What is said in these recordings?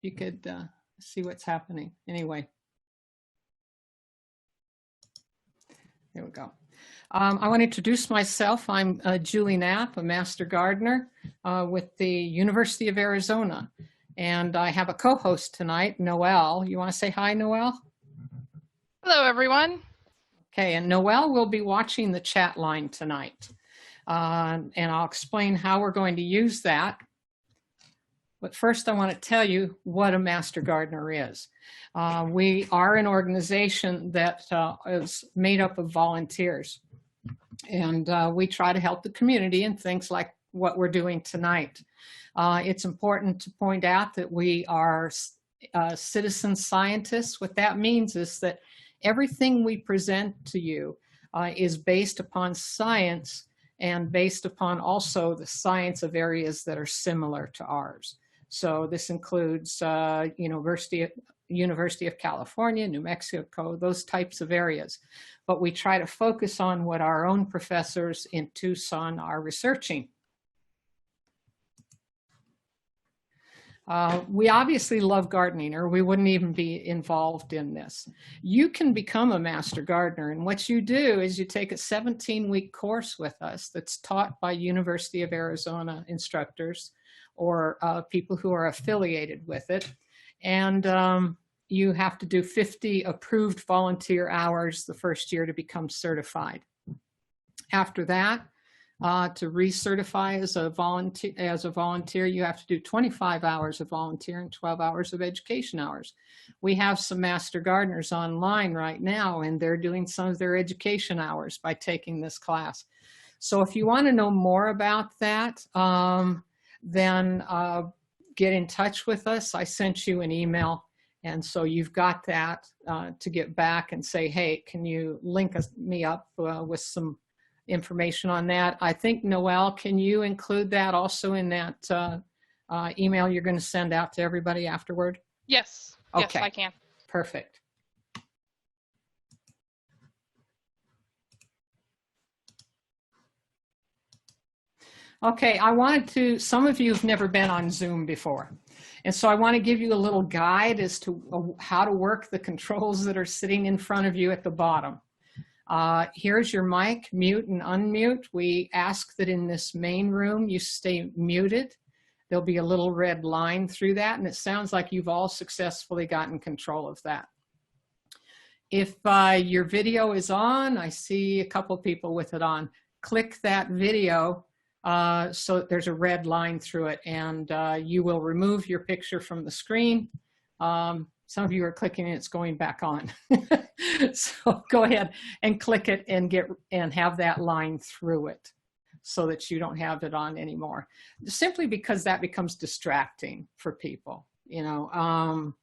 you could see what's happening. Anyway, there we go. I want to introduce myself. I'm Julie Knapp, a Master Gardener with the University of Arizona. And I have a co-host tonight, Noelle. You want to say hi, Noelle? Hello, everyone. Okay, and Noelle will be watching the chat line tonight. And I'll explain how we're going to use that. But first, I want to tell you what a Master Gardener is. We are an organization that is made up of volunteers. And we try to help the community in things like what we're doing tonight. It's important to point out that we are citizen scientists. What that means is that everything we present to you is based upon science and based upon also the science of areas that are similar to ours. So this includes University of California, New Mexico, those types of areas. But we try to focus on what our own professors in Tucson are researching. We obviously love gardening, or we wouldn't even be involved in this. You can become a Master Gardener, and what you do is you take a 17-week course with us that's taught by University of Arizona instructors or people who are affiliated with it. And you have to do 50 approved volunteer hours the first year to become certified. After that, to recertify as a volunteer, you have to do 25 hours of volunteer and 12 hours of education hours. We have some Master Gardeners online right now, and they're doing some of their education hours by taking this class. So if you want to know more about that, then get in touch with us. I sent you an email, and so you've got that to get back and say, hey, can you link me up with some information on that. I think, Noelle, can you include that also in that email you're going to send out to everybody afterward? Yes, okay. Yes, I can. Perfect. Okay, some of you have never been on Zoom before. And so I want to give you a little guide as to how to work the controls that are sitting in front of you at the bottom. Here's your mic, mute and unmute. We ask that in this main room you stay muted. There'll be a little red line through that, and it sounds like you've all successfully gotten control of that. If your video is on, I see a couple people with it on, click that video so that there's a red line through it, and you will remove your picture from the screen. Some of you are clicking and it's going back on. So go ahead and click it and have that line through it so that you don't have it on anymore. Simply because that becomes distracting for people, you know,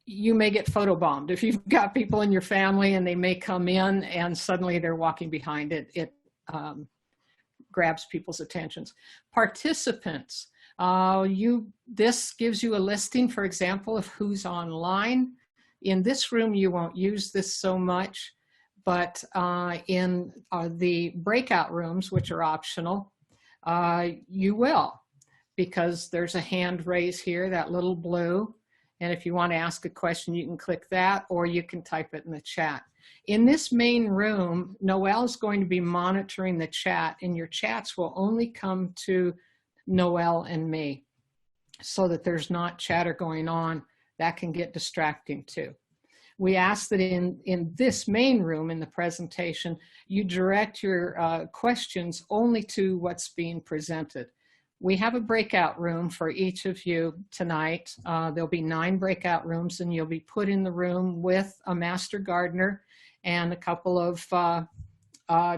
you may get photobombed. If you've got people in your family and they may come in and suddenly they're walking behind it, it grabs people's attentions. Participants. This gives you a listing, for example, of who's online. In this room, you won't use this so much, but in the breakout rooms, which are optional, you will, because there's a hand raise here, that little blue. And if you want to ask a question, you can click that, or you can type it in the chat. In this main room, Noelle is going to be monitoring the chat, and your chats will only come to Noelle and me, so that there's not chatter going on. That can get distracting too. We ask that in this main room in the presentation, you direct your questions only to what's being presented. We have a breakout room for each of you tonight. There'll be 9 breakout rooms, and you'll be put in the room with a Master Gardener and a couple of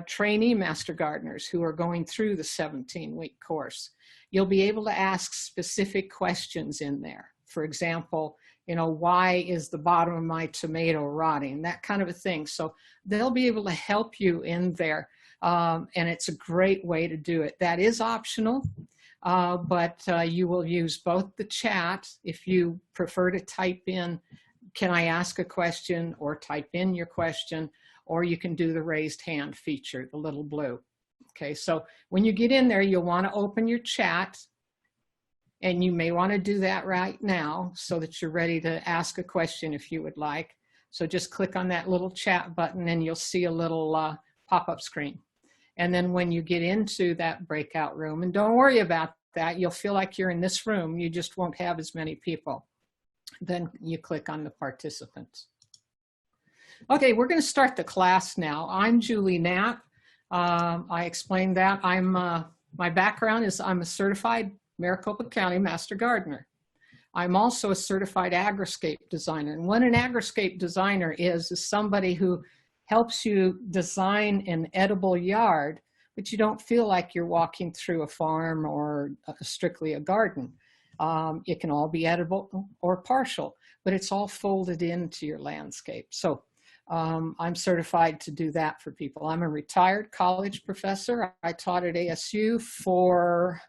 trainee Master Gardeners who are going through the 17-week course. You'll be able to ask specific questions in there. For example, you know, why is the bottom of my tomato rotting? That kind of a thing. So they'll be able to help you in there, and it's a great way to do it. That is optional, but you will use both the chat if you prefer to type in, can I ask a question, or type in your question, or you can do the raised hand feature, the little blue. Okay, so when you get in there, you'll want to open your chat And you may want to do that right now so that you're ready to ask a question if you would like. So just click on that little chat button and you'll see a little pop-up screen. And then when you get into that breakout room, and don't worry about that, you'll feel like you're in this room, you just won't have as many people. Then you click on the participants. Okay, we're going to start the class now. I'm Julie Knapp. I explained that. My background is I'm a certified Maricopa County Master Gardener. I'm also a certified agriscape designer. And what an agriscape designer is somebody who helps you design an edible yard, but you don't feel like you're walking through a farm or strictly a garden. It can all be edible or partial, but it's all folded into your landscape. So I'm certified to do that for people. I'm a retired college professor. I taught at ASU for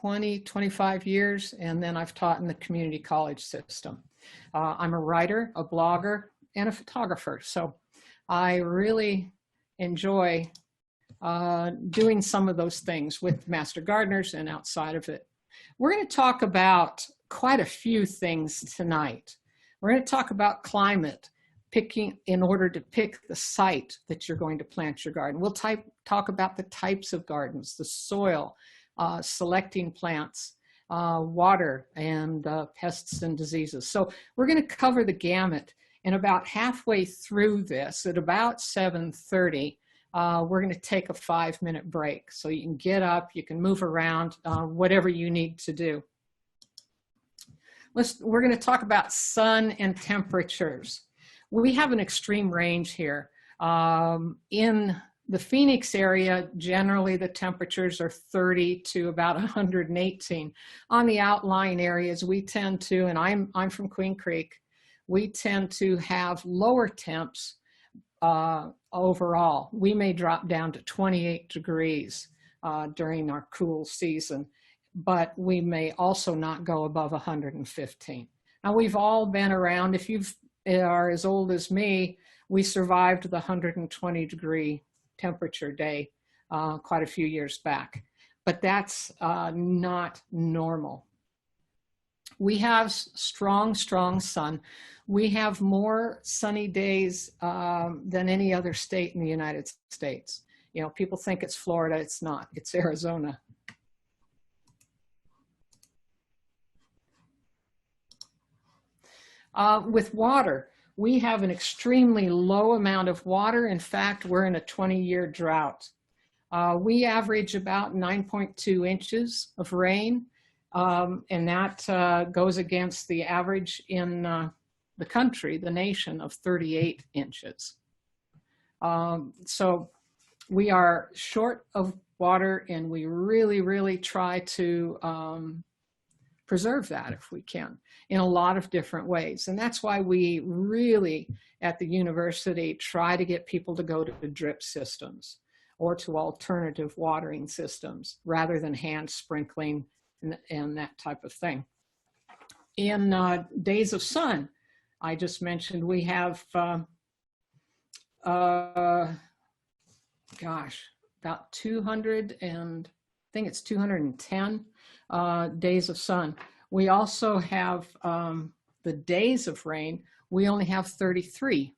25 years, and then I've taught in the community college system. I'm a writer, a blogger, and a photographer. So I really enjoy doing some of those things with Master Gardeners and outside of it. We're going to talk about quite a few things tonight. We're going to talk about climate, picking in order to pick the site that you're going to plant your garden. We'll talk about the types of gardens, the soil, selecting plants, water, and pests and diseases. So we're going to cover the gamut. And about halfway through this, at about 7:30, we're going to take a 5-minute break. So you can get up, you can move around, whatever you need to do. We're going to talk about sun and temperatures. We have an extreme range here. In the Phoenix area, generally the temperatures are 30 to about 118. On the outlying areas, we tend to, and I'm from Queen Creek, we tend to have lower temps overall. We may drop down to 28 degrees during our cool season, but we may also not go above 115. Now, we've all been around. If you are as old as me, we survived the 120-degree temperature day quite a few years back, but that's not normal. We have strong sun. We have more sunny days than any other state in the United States. You know, people think it's Florida. It's not. It's Arizona. With water, we have an extremely low amount of water. In fact, we're in a 20-year drought. We average about 9.2 inches of rain, and that goes against the average in the country, the nation, of 38 inches. So we are short of water, and we really try to preserve that if we can in a lot of different ways. And that's why we really at the university try to get people to go to drip systems or to alternative watering systems rather than hand sprinkling and that type of thing. In days of sun, I just mentioned we have, about 200 and I think it's 210 days of sun. We also have the days of rain. We only have 33,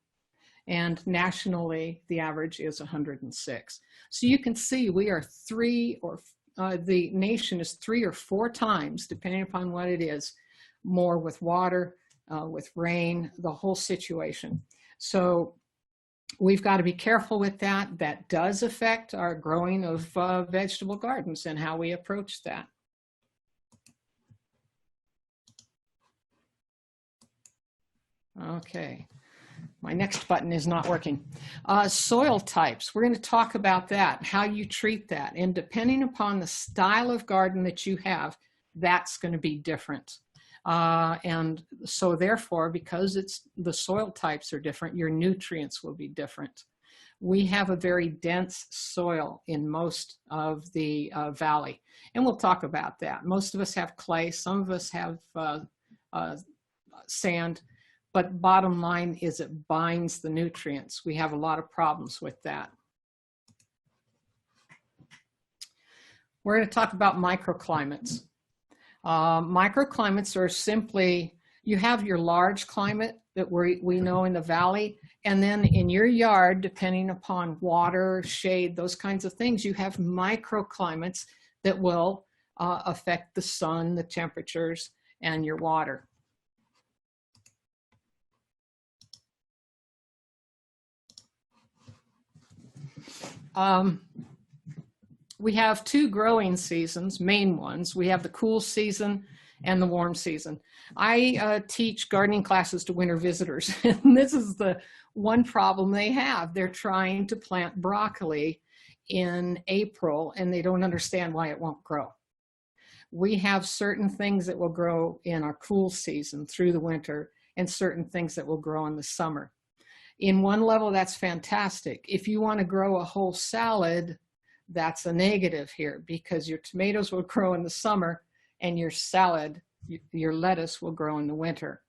and nationally the average is 106. So you can see we are the nation is 3 or 4 times, depending upon what it is, more with water, with rain, the whole situation. So we've got to be careful with that. That does affect our growing of vegetable gardens and how we approach that. Okay, my next button is not working. Soil types, we're going to talk about that, how you treat that. And depending upon the style of garden that you have, that's going to be different. And so therefore, because the soil types are different, your nutrients will be different. We have a very dense soil in most of the valley, and we'll talk about that. Most of us have clay, some of us have sand, but bottom line is it binds the nutrients. We have a lot of problems with that. We're going to talk about microclimates. Microclimates are simply, you have your large climate that we know in the valley, and then in your yard, depending upon water, shade, those kinds of things, you have microclimates that will affect the sun, the temperatures, and your water. We have two growing seasons, main ones. We have the cool season and the warm season. I teach gardening classes to winter visitors, and this is the one problem they have. They're trying to plant broccoli in April, and they don't understand why it won't grow. We have certain things that will grow in our cool season through the winter, and certain things that will grow in the summer. In one level, that's fantastic. If you want to grow a whole salad, that's a negative here, because your tomatoes will grow in the summer and your salad, your lettuce, will grow in the winter.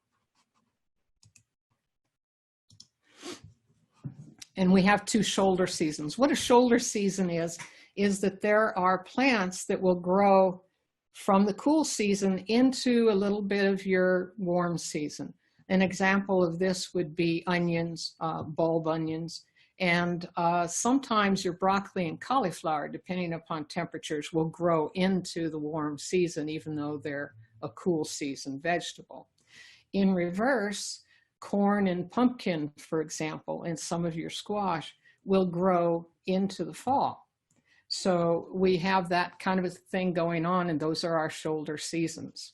And we have two shoulder seasons. What a shoulder season is that there are plants that will grow from the cool season into a little bit of your warm season. An example of this would be onions, bulb onions, and sometimes your broccoli and cauliflower, depending upon temperatures, will grow into the warm season, even though they're a cool season vegetable. In reverse, corn and pumpkin, for example, and some of your squash will grow into the fall. So we have that kind of a thing going on, and those are our shoulder seasons.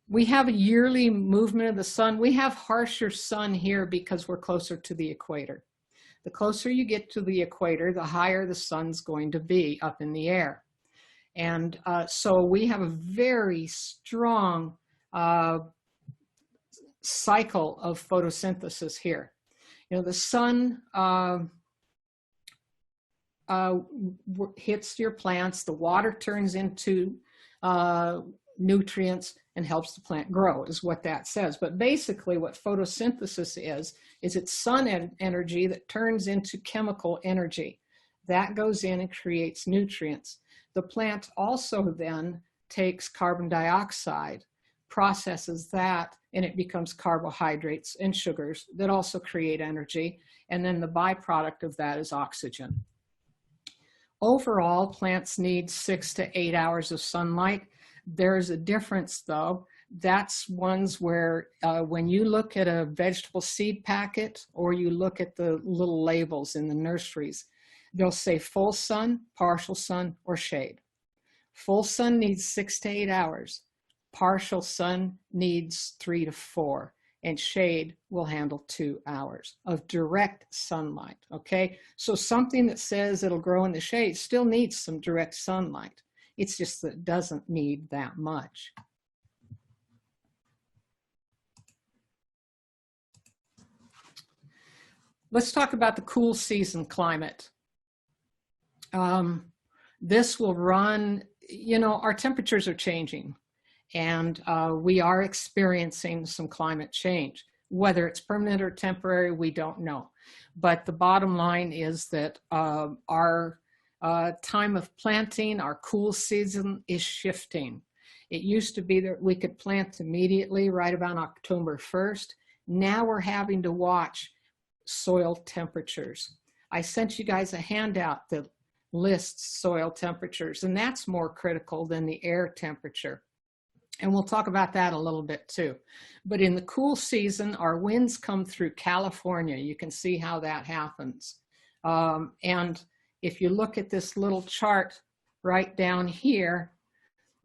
We have a yearly movement of the sun. We have harsher sun here because we're closer to the equator. The closer you get to the equator, the higher the sun's going to be up in the air. And so we have a very strong cycle of photosynthesis here. You know, the sun hits your plants, the water turns into nutrients and helps the plant grow, is what that says. But basically what photosynthesis is it's sun energy that turns into chemical energy. That goes in and creates nutrients. The plant also then takes carbon dioxide, processes that, and it becomes carbohydrates and sugars that also create energy. And then the byproduct of that is oxygen. Overall, plants need 6 to 8 hours of sunlight. There's a difference though. That's ones where when you look at a vegetable seed packet or you look at the little labels in the nurseries, they'll say full sun, partial sun, or shade. Full sun needs 6 to 8 hours. Partial sun needs 3 to 4. And shade will handle 2 hours of direct sunlight, okay? So something that says it'll grow in the shade still needs some direct sunlight. It's just that it doesn't need that much. Let's talk about the cool season climate. This will run, you know, our temperatures are changing, and we are experiencing some climate change. Whether it's permanent or temporary, we don't know. But the bottom line is that our time of planting, our cool season, is shifting. It used to be that we could plant immediately right about October 1st. Now we're having to watch soil temperatures. I sent you guys a handout that lists soil temperatures, and that's more critical than the air temperature. And we'll talk about that a little bit too. But in the cool season, our winds come through California. You can see how that happens. And if you look at this little chart right down here,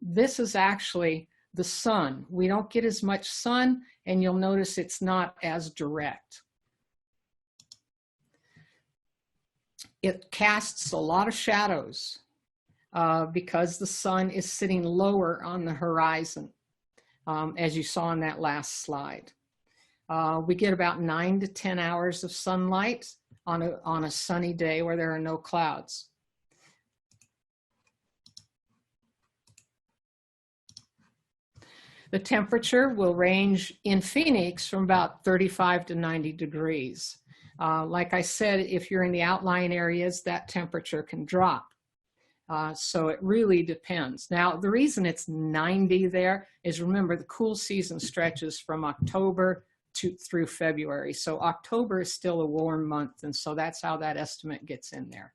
this is actually the sun. We don't get as much sun, and you'll notice it's not as direct. It casts a lot of shadows because the sun is sitting lower on the horizon, as you saw in that last slide. We get about 9 to 10 hours of sunlight on a sunny day where there are no clouds. The temperature will range in Phoenix from about 35 to 90 degrees. Like I said, if you're in the outlying areas, that temperature can drop. So it really depends. Now, the reason it's 90 there is, remember, the cool season stretches from October through February. So October is still a warm month, and so that's how that estimate gets in there.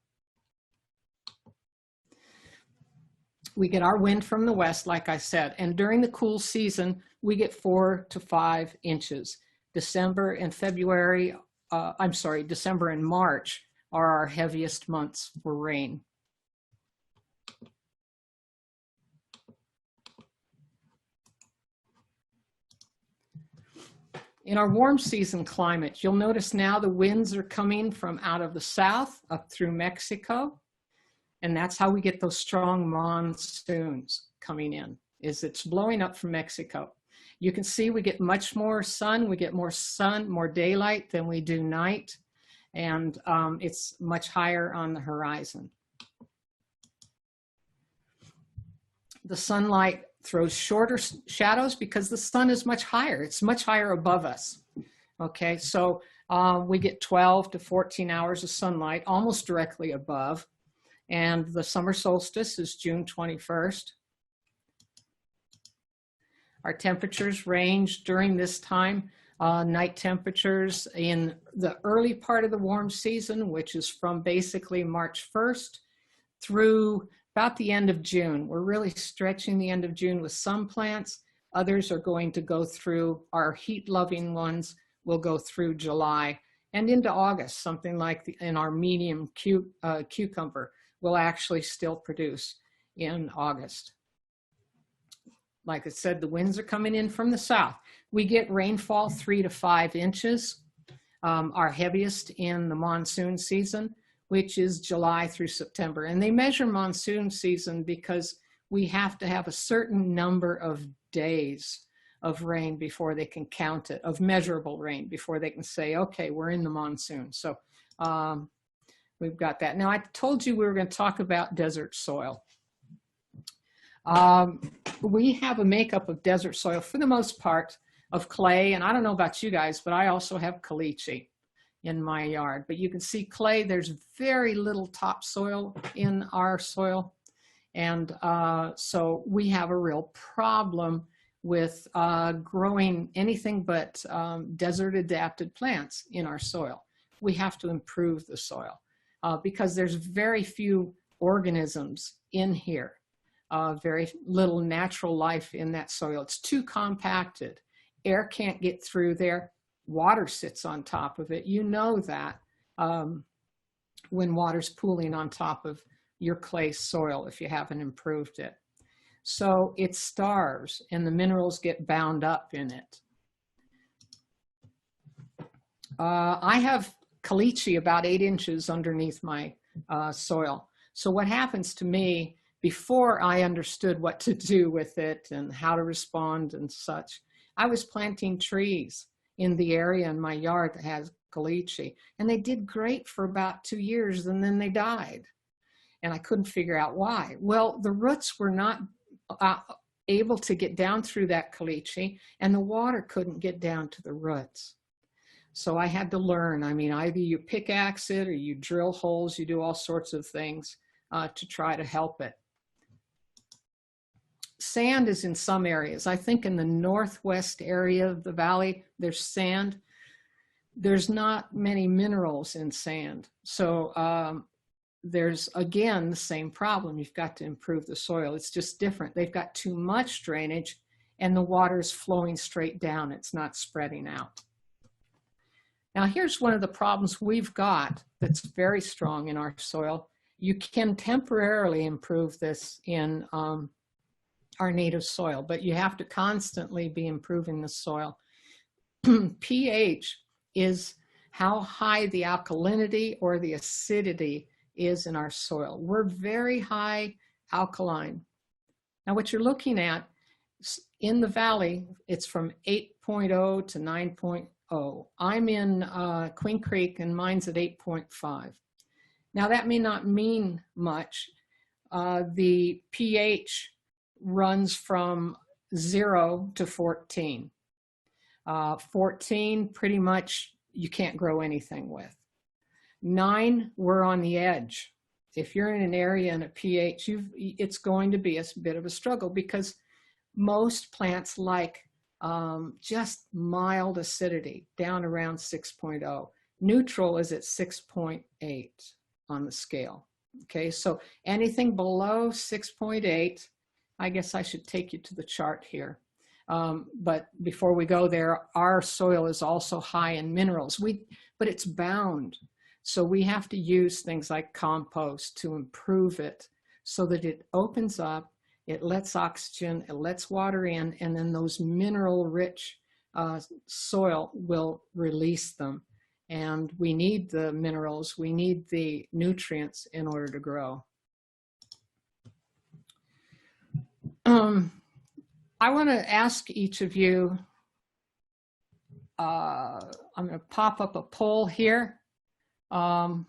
We get our wind from the west, like I said, and during the cool season, we get 4 to 5 inches. December and March are our heaviest months for rain. In our warm season climate, you'll notice now the winds are coming from out of the south up through Mexico. And that's how we get those strong monsoons coming in, is it's blowing up from Mexico. You can see we get much more sun. We get more sun, more daylight than we do night. And it's much higher on the horizon. The sunlight throws shorter shadows because the sun is much higher. It's much higher above us. Okay, so we get 12 to 14 hours of sunlight almost directly above. And the summer solstice is June 21st. Our temperatures range during this time. Night temperatures in the early part of the warm season, which is from basically March 1st through about the end of June. We're really stretching the end of June with some plants. Others are going to go through, our heat-loving ones will go through July and into August. Something like in our medium cucumber will actually still produce in August. Like I said, the winds are coming in from the south. We get rainfall 3 to 5 inches, our heaviest in the monsoon season, which is July through September. And they measure monsoon season because we have to have a certain number of days of rain before they can count it, of measurable rain, before they can say, okay, we're in the monsoon. So we've got that. Now, I told you we were going to talk about desert soil. We have a makeup of desert soil, for the most part, of clay. And I don't know about you guys, but I also have caliche in my yard. But you can see clay, there's very little topsoil in our soil. And so we have a real problem with growing anything but desert adapted plants in our soil. We have to improve the soil because there's very few organisms in here, very little natural life in that soil. It's too compacted. Air can't get through there. Water sits on top of it. You know that when water's pooling on top of your clay soil if you haven't improved it. So it starves and the minerals get bound up in it. I have caliche about 8 inches underneath my soil. So what happens to me, before I understood what to do with it and how to respond and such, I was planting trees in the area in my yard that has caliche, and they did great for about 2 years and then they died. And I couldn't figure out why. Well, the roots were not able to get down through that caliche, and the water couldn't get down to the roots. So I had to learn. I mean, either you pickaxe it or you drill holes, you do all sorts of things to try to help it. Sand is in some areas. I think in the northwest area of the valley, there's sand. There's not many minerals in sand. So there's, again, the same problem. You've got to improve the soil. It's just different. They've got too much drainage and the water is flowing straight down. It's not spreading out. Now, here's one of the problems we've got that's very strong in our soil. You can temporarily improve this in our native soil, but you have to constantly be improving the soil. pH is how high the alkalinity or the acidity is in our soil. We're very high alkaline. Now what you're looking at in the valley, it's from 8.0 to 9.0. I'm in Queen Creek and mine's at 8.5. Now that may not mean much. The pH runs from 0 to 14. 14 pretty much you can't grow anything with. 9, we're on the edge. If you're in an area and a pH, it's going to be a bit of a struggle because most plants like just mild acidity, down around 6.0. Neutral is at 6.8 on the scale. Okay, so anything below 6.8, I guess I should take you to the chart here. But before we go there, our soil is also high in minerals, but it's bound. So we have to use things like compost to improve it so that it opens up, it lets oxygen, it lets water in, and then those mineral-rich soil will release them. And we need the minerals, we need the nutrients in order to grow. I want to ask each of you, I'm going to pop up a poll here. And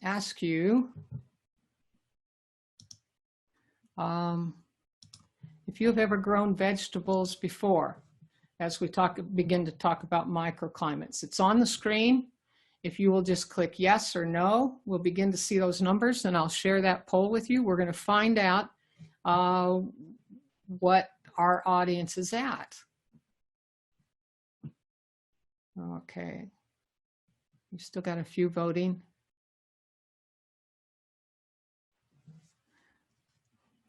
ask you if you have ever grown vegetables before, as we begin to talk about microclimates. It's on the screen. If you will just click yes or no, we'll begin to see those numbers, and I'll share that poll with you. We're going to find out what our audience is at. Okay, you still got a few voting.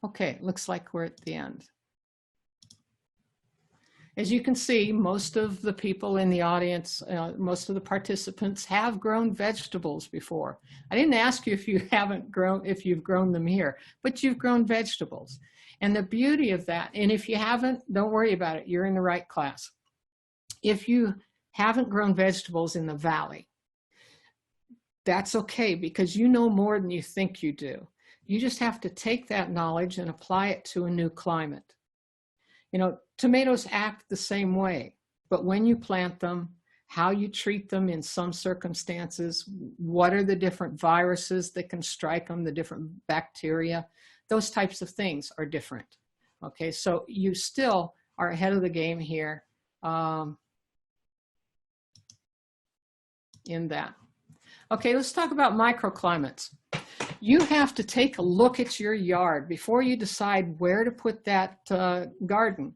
Okay, looks like we're at the end. As you can see, most of the people in the audience, most of the participants have grown vegetables before. I didn't ask you if you haven't grown, if you've grown them here, but you've grown vegetables. And the beauty of that, and if you haven't, don't worry about it, you're in the right class. If you haven't grown vegetables in the valley, that's okay, because you know more than you think you do. You just have to take that knowledge and apply it to a new climate. You know, tomatoes act the same way, but when you plant them, how you treat them in some circumstances, what are the different viruses that can strike them, the different bacteria, those types of things are different. Okay, so you still are ahead of the game here in that. Okay, let's talk about microclimates. You have to take a look at your yard before you decide where to put that garden.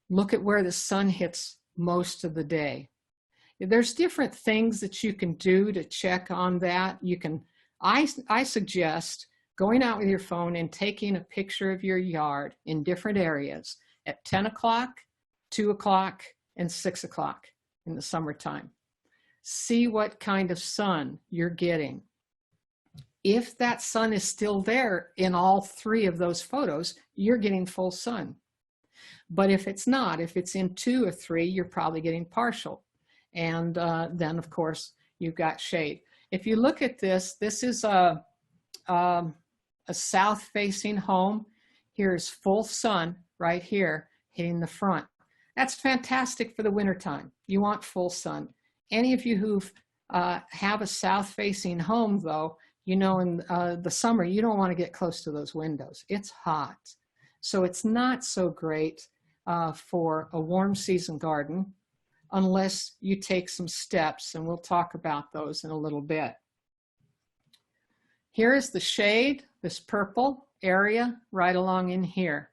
Look at where the sun hits most of the day. There's different things that you can do to check on that. You can, I suggest going out with your phone and taking a picture of your yard in different areas at 10 o'clock, 2 o'clock, and 6 o'clock in the summertime. See what kind of sun you're getting. If that sun is still there in all 3 of those photos, you're getting full sun. But if it's not, if it's in 2 or 3, you're probably getting partial. And then, of course, you've got shade. If you look at this, this is a south-facing home. Here's full sun right here hitting the front. That's fantastic for the wintertime. You want full sun. Any of you who have a south-facing home, though, you know, in the summer, you don't want to get close to those windows. It's hot. So it's not so great for a warm season garden unless you take some steps, and we'll talk about those in a little bit. Here is the shade, this purple area right along in here.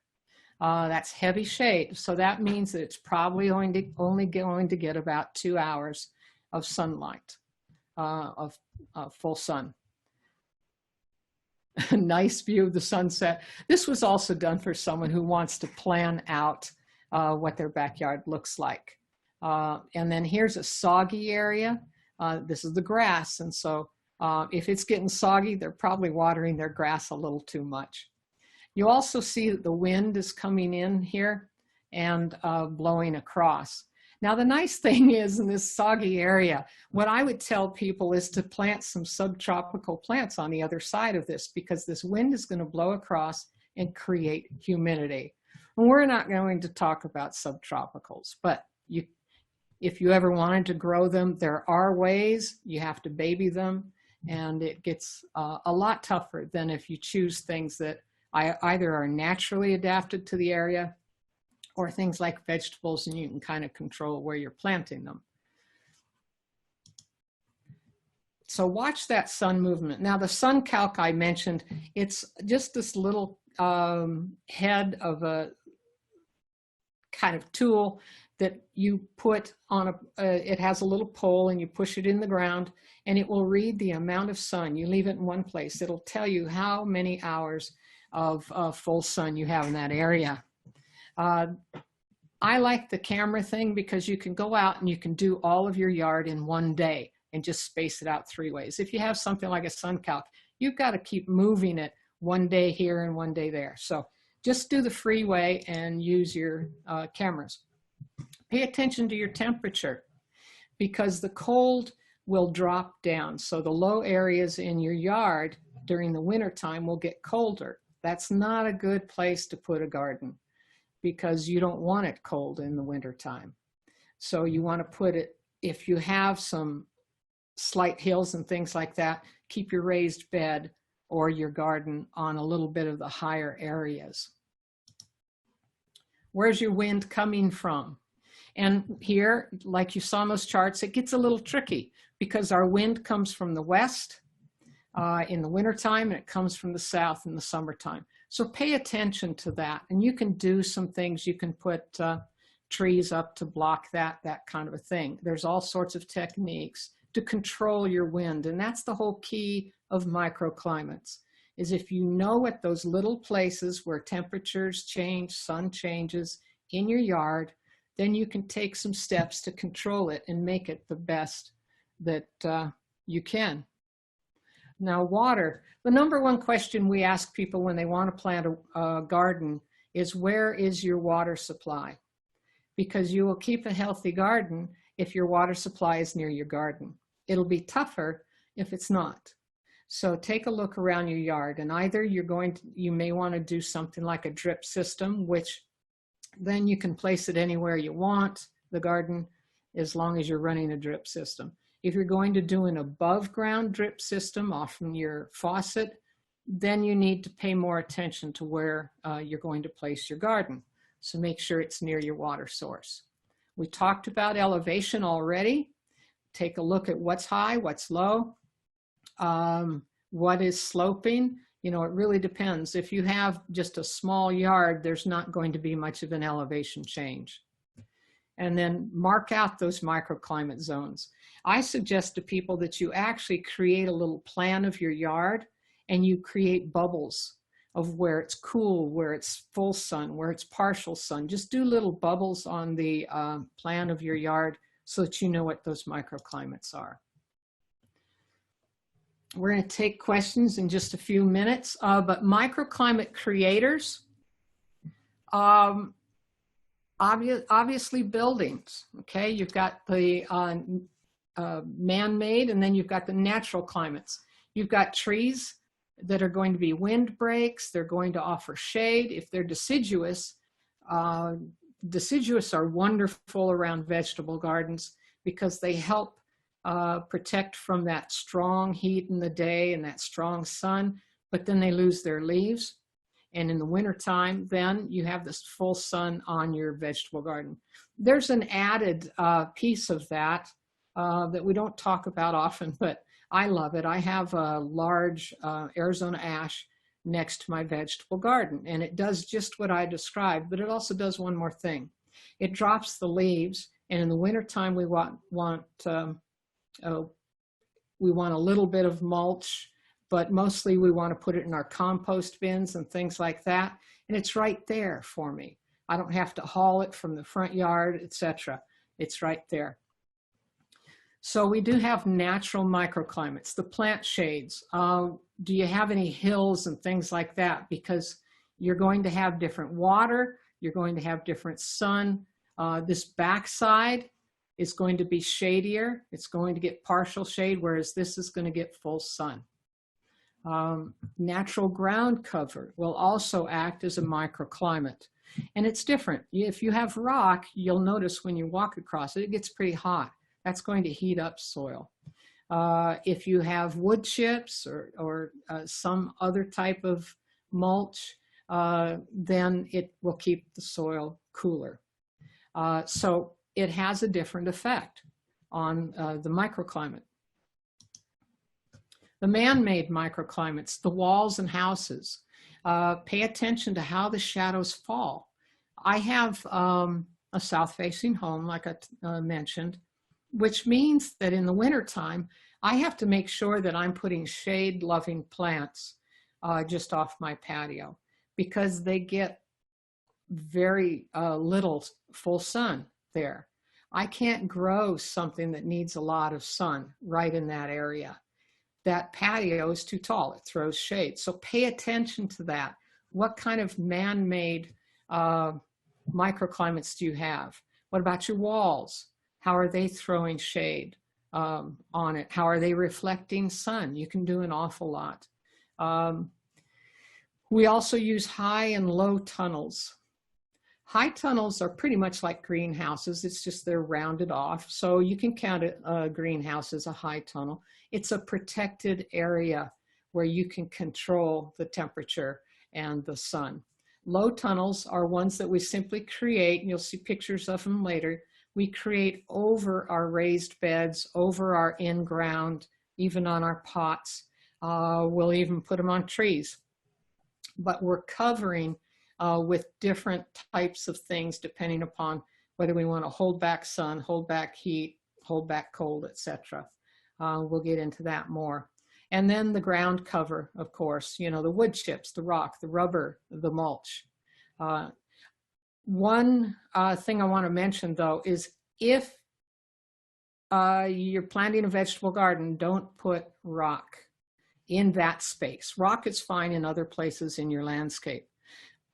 That's heavy shade. So that means that it's probably only going to get about 2 hours of sunlight, of full sun. A nice view of the sunset. This was also done for someone who wants to plan out what their backyard looks like. And then here's a soggy area. This is the grass. And so if it's getting soggy, they're probably watering their grass a little too much. You also see that the wind is coming in here and blowing across. Now, the nice thing is in this soggy area, what I would tell people is to plant some subtropical plants on the other side of this, because this wind is going to blow across and create humidity. And we're not going to talk about subtropicals, but if you ever wanted to grow them, there are ways. You have to baby them, and it gets a lot tougher than if you choose things that either are naturally adapted to the area or things like vegetables, and you can kind of control where you're planting them. So watch that sun movement. Now the sun calc I mentioned, it's just this little head of a kind of tool that you put on it has a little pole and you push it in the ground and it will read the amount of sun. You leave it in one place. It'll tell you how many hours of full sun you have in that area. I like the camera thing because you can go out and you can do all of your yard in one day and just space it out 3 ways. If you have something like a sun calc, you've got to keep moving it one day here and one day there. So just do the free way and use your cameras. Pay attention to your temperature because the cold will drop down. So the low areas in your yard during the winter time will get colder. That's not a good place to put a garden because you don't want it cold in the winter time. So you want to put it, if you have some slight hills and things like that, keep your raised bed or your garden on a little bit of the higher areas. Where's your wind coming from? And here, like you saw in those charts, it gets a little tricky because our wind comes from the west in the wintertime and it comes from the south in the summertime. So pay attention to that. And you can do some things. You can put trees up to block that kind of a thing. There's all sorts of techniques to control your wind. And that's the whole key of microclimates, is if you know at those little places where temperatures change, sun changes in your yard, then you can take some steps to control it and make it the best that you can. Now, water. The number one question we ask people when they want to plant a garden is, where is your water supply? Because you will keep a healthy garden if your water supply is near your garden. It'll be tougher if it's not. So take a look around your yard, and either you may want to do something like a drip system, which then you can place it anywhere you want, the garden, as long as you're running a drip system. If you're going to do an above ground drip system off from your faucet, then you need to pay more attention to where you're going to place your garden. So make sure it's near your water source. We talked about elevation already. Take a look at what's high, what's low, what is sloping. You know, it really depends. If you have just a small yard, there's not going to be much of an elevation change. And then mark out those microclimate zones. I suggest to people that you actually create a little plan of your yard and you create bubbles of where it's cool, where it's full sun, where it's partial sun. Just do little bubbles on the plan of your yard so that you know what those microclimates are. We're going to take questions in just a few minutes, but microclimate creators, obviously buildings, okay? You've got the man-made, and then you've got the natural climates. You've got trees that are going to be windbreaks. They're going to offer shade. If they're deciduous, deciduous are wonderful around vegetable gardens because they help protect from that strong heat in the day and that strong sun, but then they lose their leaves. And in the wintertime, then you have this full sun on your vegetable garden. There's an added piece of that that we don't talk about often, but I love it. I have a large Arizona ash next to my vegetable garden, and it does just what I described, but it also does one more thing. It drops the leaves, and in the wintertime, we want a little bit of mulch, but mostly we want to put it in our compost bins and things like that. And it's right there for me. I don't have to haul it from the front yard, etc. It's right there. So we do have natural microclimates, the plant shades. Do you have any hills and things like that? Because you're going to have different water, you're going to have different sun. This backside is going to be shadier. It's going to get partial shade, whereas this is going to get full sun. Natural ground cover will also act as a microclimate. And it's different. If you have rock, you'll notice when you walk across it, it gets pretty hot. That's going to heat up soil. If you have wood chips or some other type of mulch, then it will keep the soil cooler. So it has a different effect on the microclimate. The man-made microclimates, the walls and houses, pay attention to how the shadows fall. I have a south-facing home, like I mentioned, which means that in the wintertime, I have to make sure that I'm putting shade-loving plants just off my patio, because they get very little full sun there. I can't grow something that needs a lot of sun right in that area. That patio is too tall, it throws shade. So pay attention to that. What kind of man-made microclimates do you have? What about your walls? How are they throwing shade on it? How are they reflecting sun? You can do an awful lot. We also use high and low tunnels. High tunnels are pretty much like greenhouses. It's just they're rounded off. So you can count a greenhouse as a high tunnel. It's a protected area where you can control the temperature and the sun. Low tunnels are ones that we simply create, and you'll see pictures of them later. We create over our raised beds, over our in-ground, even on our pots. We'll even put them on trees. But we're covering with different types of things depending upon whether we want to hold back sun, hold back heat, hold back cold, etc. We'll get into that more. And then the ground cover, of course, you know, the wood chips, the rock, the rubber, the mulch. One thing I want to mention, though, is if you're planting a vegetable garden, don't put rock in that space. Rock is fine in other places in your landscape,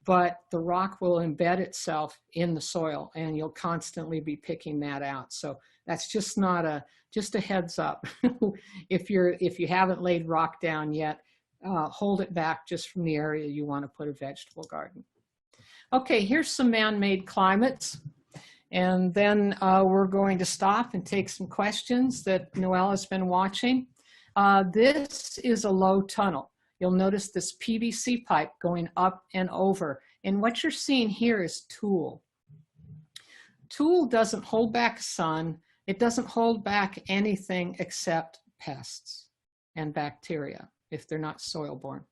but the rock will embed itself in the soil and you'll constantly be picking that out. So that's just not just a heads up. If you haven't laid rock down yet, hold it back just from the area you want to put a vegetable garden. Okay, here's some man-made climates. And then we're going to stop and take some questions that Noelle has been watching. This is a low tunnel. You'll notice this PVC pipe going up and over. And what you're seeing here is tulle. Tulle doesn't hold back sun. It doesn't hold back anything except pests and bacteria if they're not soil-borne.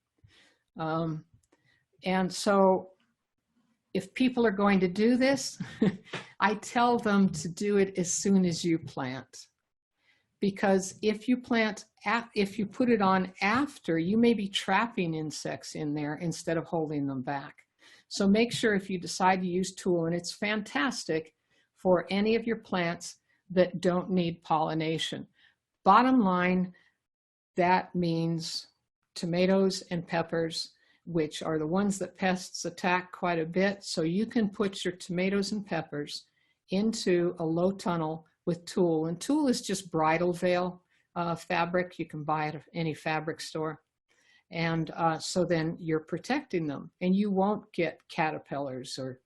And so if people are going to do this, I tell them to do it as soon as you plant. Because if you put it on after, you may be trapping insects in there instead of holding them back. So make sure if you decide to use tulle, and it's fantastic for any of your plants that don't need pollination. Bottom line, that means tomatoes and peppers, which are the ones that pests attack quite a bit. So you can put your tomatoes and peppers into a low tunnel with tulle. And tulle is just bridal veil fabric. You can buy it at any fabric store. And so then you're protecting them, and you won't get caterpillars or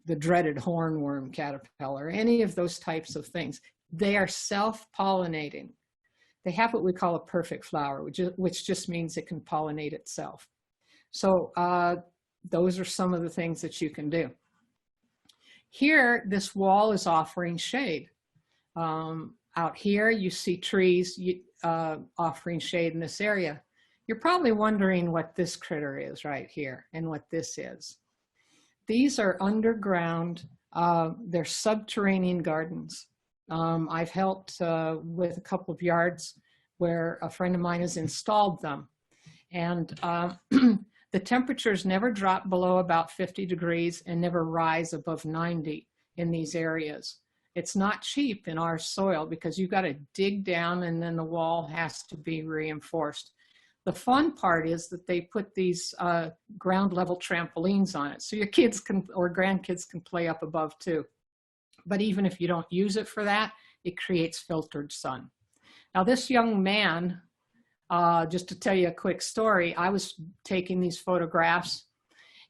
the dreaded hornworm caterpillar, any of those types of things. They are self-pollinating. They have what we call a perfect flower, which just means it can pollinate itself. So those are some of the things that you can do. Here, this wall is offering shade. Out here, you see trees offering shade in this area. You're probably wondering what this critter is right here and what this is. These are underground, they're subterranean gardens. I've helped with a couple of yards where a friend of mine has installed them. And the temperatures never drop below about 50 degrees and never rise above 90 in these areas. It's not cheap in our soil because you've got to dig down and then the wall has to be reinforced. The fun part is that they put these ground level trampolines on it so your kids can or grandkids can play up above too. But even if you don't use it for that, it creates filtered sun. Now this young man, just to tell you a quick story, I was taking these photographs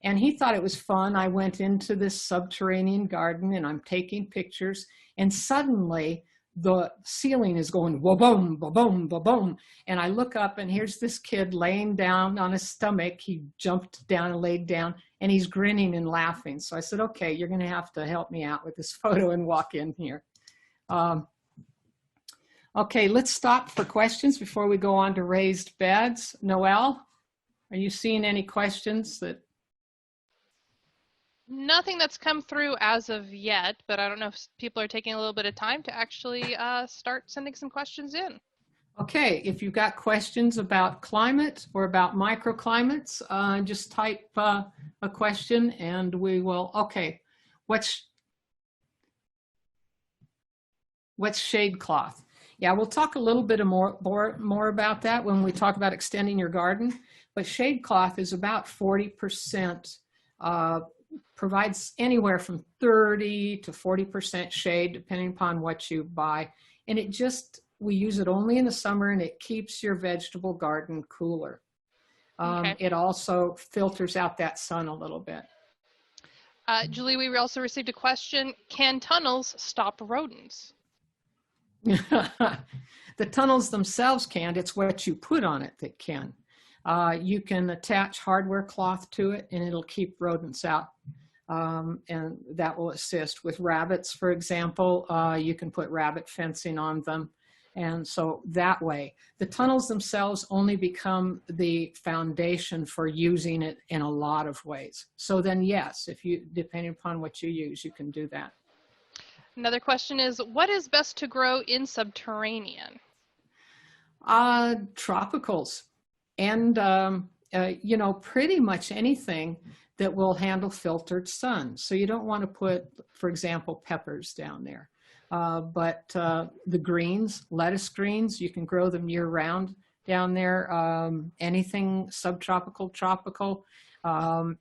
and he thought it was fun. I went into this subterranean garden and I'm taking pictures, and suddenly the ceiling is going ba-boom, ba-boom, ba-boom. And I look up and here's this kid laying down on his stomach. He jumped down and laid down and he's grinning and laughing. So I said, okay, you're going to have to help me out with this photo and walk in here. Okay, let's stop for questions before we go on to raised beds. Noelle, are you seeing any questions that? Nothing that's come through as of yet, but I don't know if people are taking a little bit of time to actually start sending some questions in. Okay, if you've got questions about climate or about microclimates, just type a question and we will, okay, what's shade cloth? Yeah, we'll talk a little bit more about that when we talk about extending your garden, but shade cloth is about 40%, provides anywhere from 30 to 40% shade, depending upon what you buy. And we use it only in the summer and it keeps your vegetable garden cooler. Okay. It also filters out that sun a little bit. Julie, we also received a question, can tunnels stop rodents? The tunnels themselves can't, it's what you put on it that can. You can attach hardware cloth to it and it'll keep rodents out. And that will assist with rabbits, for example. You can put rabbit fencing on them. And so that way, the tunnels themselves only become the foundation for using it in a lot of ways. So then yes, depending upon what you use, you can do that. Another question is, what is best to grow in subterranean? Tropicals and, pretty much anything that will handle filtered sun. So you don't want to put, for example, peppers down there. But the greens, lettuce greens, you can grow them year round down there. Anything subtropical, tropical,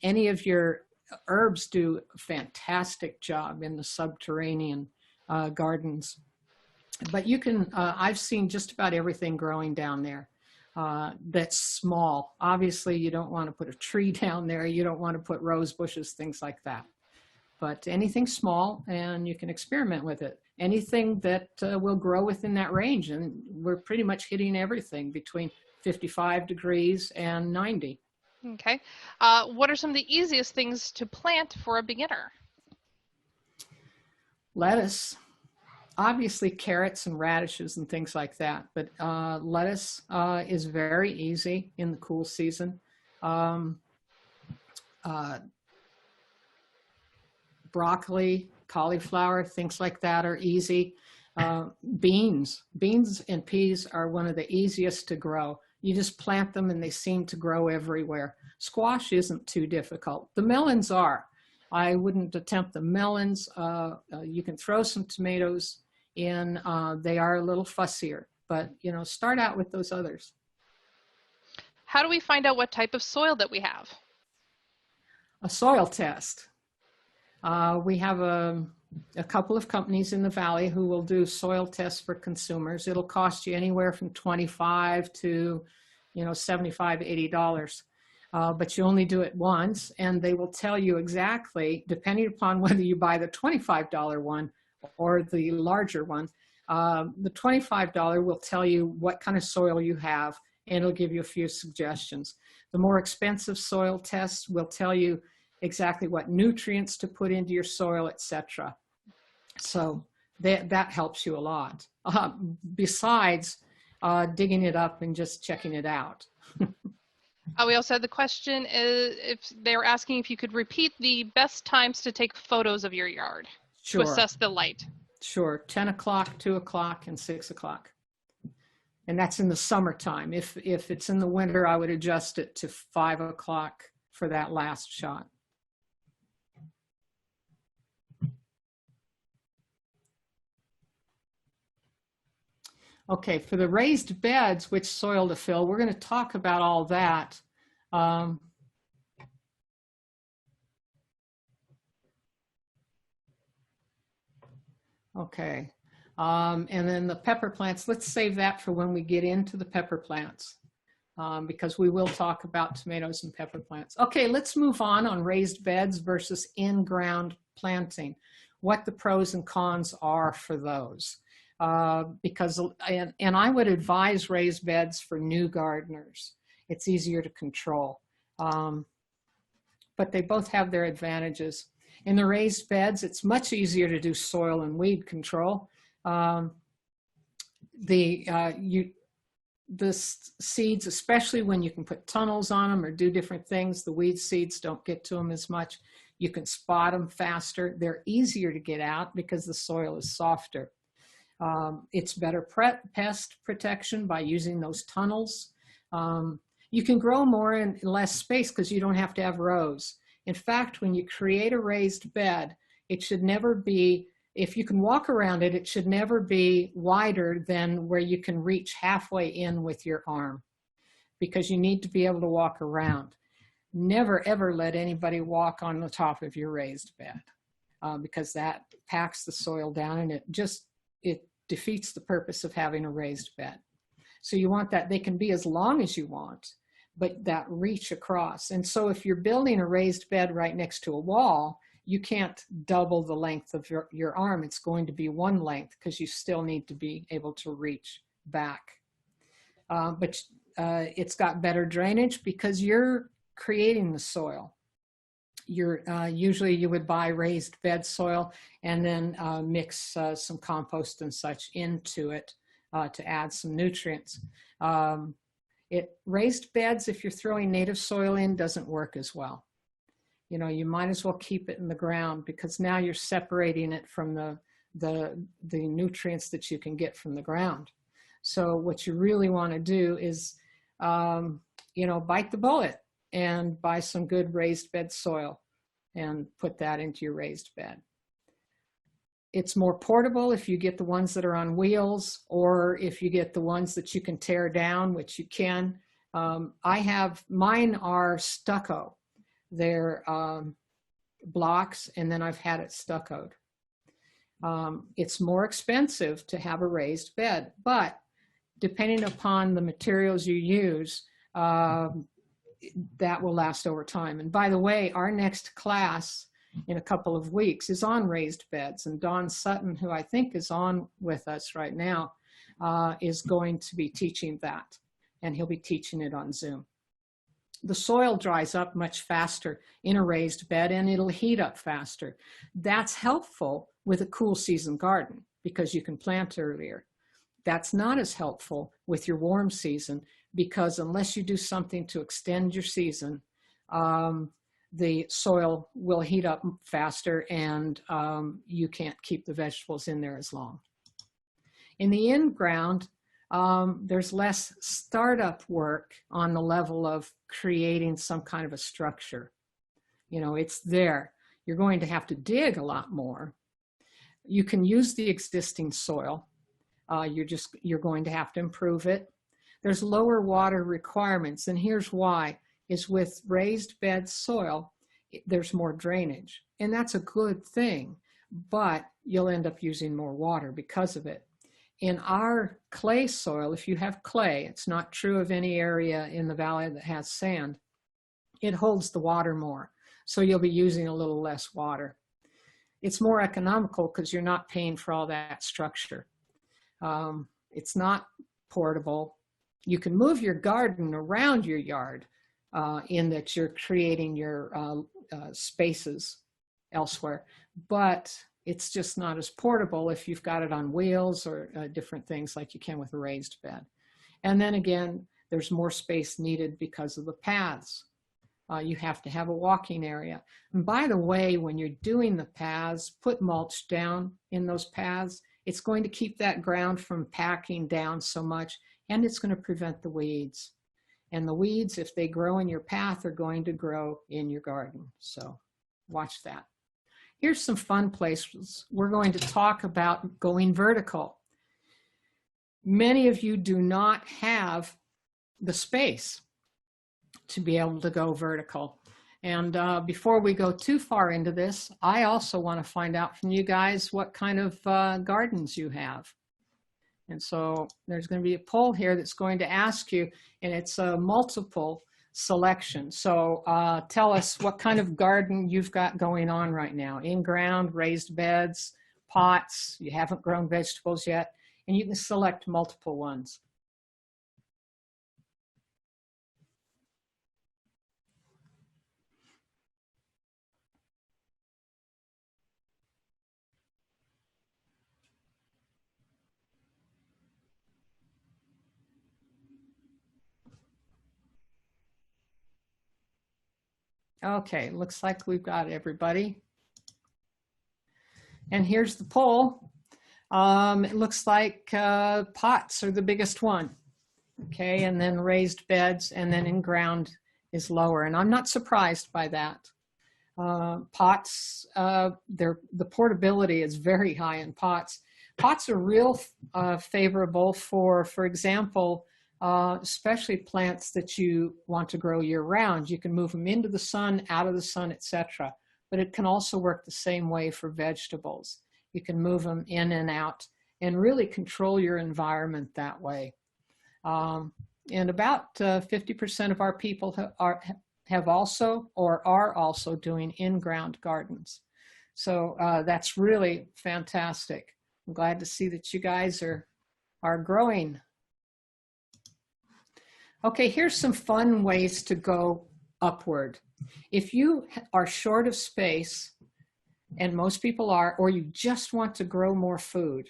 any of your herbs do a fantastic job in the subterranean gardens. But you can, I've seen just about everything growing down there. That's small. Obviously, you don't want to put a tree down there. You don't want to put rose bushes, things like that. But anything small, and you can experiment with it. Anything that will grow within that range. And we're pretty much hitting everything between 55 degrees and 90. Okay. What are some of the easiest things to plant for a beginner? Lettuce. Obviously carrots and radishes and things like that, but lettuce is very easy in the cool season. Broccoli, cauliflower, things like that are easy. Beans and peas are one of the easiest to grow. You just plant them and they seem to grow everywhere. Squash isn't too difficult. The melons are. I wouldn't attempt the melons. You can throw some tomatoes in. They are a little fussier, but start out with those others. How do we find out what type of soil that we have? A soil test. We have a couple of companies in the Valley who will do soil tests for consumers. It'll cost you anywhere from $25 to $75, $80. But you only do it once, and they will tell you exactly, depending upon whether you buy the $25 one or the larger one. The $25 will tell you what kind of soil you have, and it'll give you a few suggestions. The more expensive soil tests will tell you exactly what nutrients to put into your soil, etc. So that helps you a lot. Besides digging it up and just checking it out. We also had the question, if they were asking if you could repeat the best times to take photos of your yard. Sure. To assess the light. Sure, 10 o'clock, 2 o'clock, and 6 o'clock. And that's in the summertime. If it's in the winter, I would adjust it to 5 o'clock for that last shot. Okay, for the raised beds, which soil to fill, we're going to talk about all that. Okay, and then the pepper plants, let's save that for when we get into the pepper plants, because we will talk about tomatoes and pepper plants. Okay, let's move on raised beds versus in-ground planting, what the pros and cons are for those. because, and I would advise raised beds for new gardeners. It's easier to control. But they both have their advantages. In the raised beds, it's much easier to do soil and weed control. The seeds, especially when you can put tunnels on them or do different things, the weed seeds don't get to them as much. You can spot them faster. They're easier to get out because the soil is softer. It's better pest protection by using those tunnels. You can grow more in less space because you don't have to have rows. In fact, when you create a raised bed, it should never be, if you can walk around it, it should never be wider than where you can reach halfway in with your arm, because you need to be able to walk around. Never, ever let anybody walk on the top of your raised bed because that packs the soil down and it defeats the purpose of having a raised bed. So you want that, they can be as long as you want, but that reach across. And so if you're building a raised bed right next to a wall, you can't double the length of your arm. It's going to be one length because you still need to be able to reach back. But it's got better drainage because you're creating the soil. Usually you would buy raised bed soil and then mix some compost and such into it to add some nutrients. Raised beds, if you're throwing native soil in, doesn't work as well. You know, you might as well keep it in the ground because now you're separating it from the nutrients that you can get from the ground. So what you really want to do is, you know, bite the bullet and buy some good raised bed soil and put that into your raised bed. It's more portable if you get the ones that are on wheels, or if you get the ones that you can tear down, which you can. Mine are stucco. They're blocks, and then I've had it stuccoed. It's more expensive to have a raised bed, but depending upon the materials you use, that will last over time. And by the way, our next class in a couple of weeks is on raised beds, and Don Sutton, who I think is on with us right now, is going to be teaching that, and he'll be teaching it on Zoom. The soil dries up much faster in a raised bed, and it'll heat up faster. That's helpful with a cool season garden because you can plant earlier. That's not as helpful with your warm season because unless you do something to extend your season, the soil will heat up faster and you can't keep the vegetables in there as long. In the in-ground, there's less startup work on the level of creating some kind of a structure. You know, it's there. You're going to have to dig a lot more. You can use the existing soil. You're going to have to improve it. There's lower water requirements, and here's why. Is with raised bed soil, there's more drainage, and that's a good thing, but you'll end up using more water because of it. In our clay soil, if you have clay, it's not true of any area in the valley that has sand, it holds the water more, so you'll be using a little less water. It's more economical because you're not paying for all that structure. It's not portable. You can move your garden around your yard, in that you're creating your spaces elsewhere, but it's just not as portable if you've got it on wheels or different things like you can with a raised bed. And then again, there's more space needed because of the paths. You have to have a walking area. And by the way, when you're doing the paths, put mulch down in those paths. It's going to keep that ground from packing down so much, and it's going to prevent the weeds. And the weeds, if they grow in your path, are going to grow in your garden. So watch that. Here's some fun places. We're going to talk about going vertical. Many of you do not have the space to be able to go vertical. And before we go too far into this, I also want to find out from you guys what kind of gardens you have. And so there's going to be a poll here that's going to ask you, and it's a multiple selection. So tell us what kind of garden you've got going on right now. In ground, raised beds, pots, you haven't grown vegetables yet. and you can select multiple ones. Okay, looks like we've got everybody. And here's the poll. It looks like pots are the biggest one. Okay, and then raised beds, and then in ground is lower. And I'm not surprised by that. Pots, the portability is very high in pots. Pots are real favorable for example, especially plants that you want to grow year round. You can move them into the sun, out of the sun, etc. But it can also work the same way for vegetables. You can move them in and out and really control your environment that way. And about 50% of our people have also or are also doing in-ground gardens. So that's really fantastic. I'm glad to see that you guys are growing. Okay, here's some fun ways to go upward. If you are short of space, and most people are, or you just want to grow more food,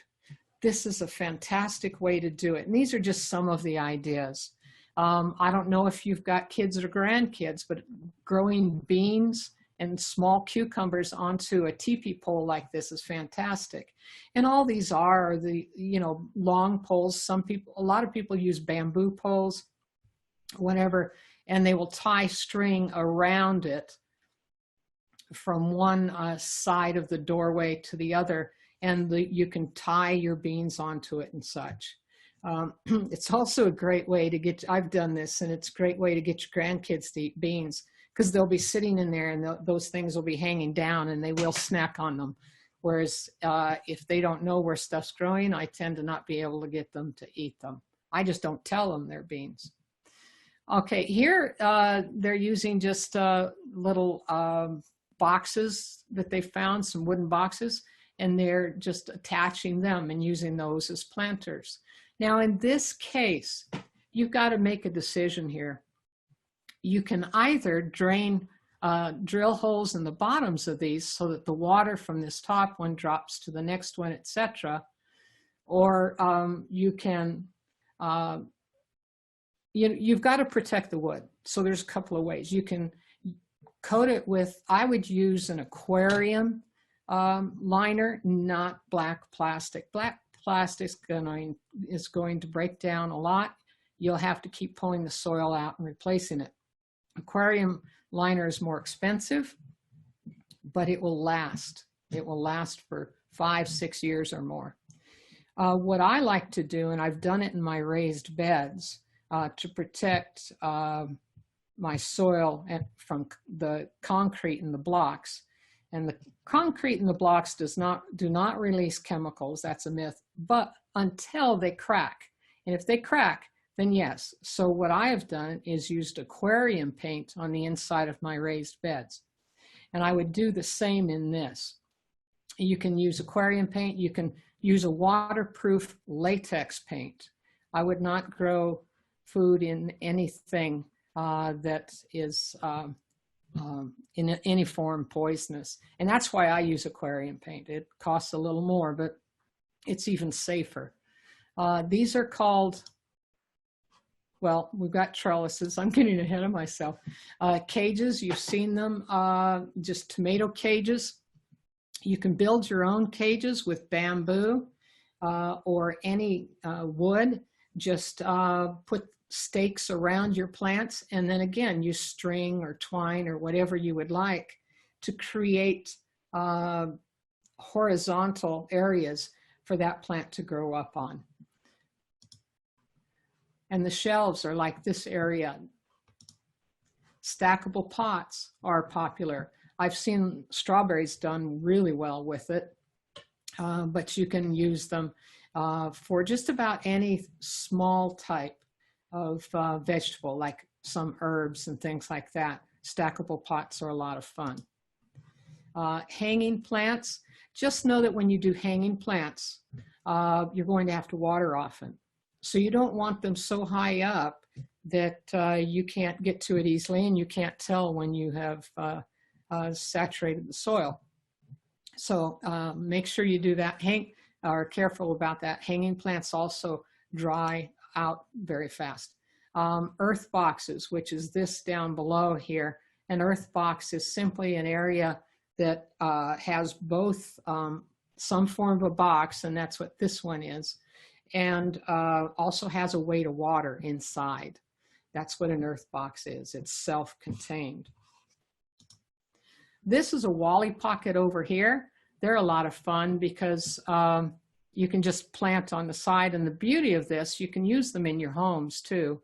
this is a fantastic way to do it. And these are just some of the ideas. I don't know if you've got kids or grandkids, but growing beans and small cucumbers onto a teepee pole like this is fantastic. And all these are the, long poles. A lot of people use bamboo poles, whatever, and they will tie string around it from one side of the doorway to the other, and you can tie your beans onto it and such. It's also a great way to I've done this, and it's a great way to get your grandkids to eat beans, because they'll be sitting in there and those things will be hanging down and they will snack on them. Whereas if they don't know where stuff's growing, I tend to not be able to get them to eat them. I just don't tell them they're beans. Okay, here they're using just little boxes that they found, some wooden boxes, and they're just attaching them and using those as planters. Now in this case, you've got to make a decision here. You can either drill holes in the bottoms of these so that the water from this top one drops to the next one, etc. Or you can, you've got to protect the wood. So there's a couple of ways. You can coat it with, I would use an aquarium liner, not black plastic. Black plastic is going to break down a lot. You'll have to keep pulling the soil out and replacing it. Aquarium liner is more expensive, but it will last. It will last for 5-6 years or more. What I like to do, and I've done it in my raised beds to protect my soil from the concrete in the blocks. And the concrete in the blocks do not release chemicals. That's a myth, but until they crack. And if they crack, then yes. So what I have done is used aquarium paint on the inside of my raised beds. And I would do the same in this. You can use aquarium paint. You can use a waterproof latex paint. I would not grow food in anything that is in any form poisonous. And that's why I use aquarium paint. It costs a little more, but it's even safer. These are called, well, we've got trellises. I'm getting ahead of myself. Cages, you've seen them, just tomato cages. You can build your own cages with bamboo or any wood. Just put stakes around your plants, and then again use string or twine or whatever you would like to create horizontal areas for that plant to grow up on. And the shelves are like this area. Stackable pots are popular. I've seen strawberries done really well with it, but you can use them for just about any small type of vegetable, like some herbs and things like that. Stackable pots are a lot of fun. Hanging plants, just know that when you do hanging plants, you're going to have to water often. So you don't want them so high up that you can't get to it easily and you can't tell when you have saturated the soil. So make sure you do that. Are careful about that. Hanging plants also dry out very fast. Earth boxes, which is this down below here. An earth box is simply an area that has both some form of a box, and that's what this one is, and also has a way to water inside. That's what an earth box is. It's self-contained. This is a Wally pocket over here. They're a lot of fun because you can just plant on the side, and the beauty of this, you can use them in your homes too,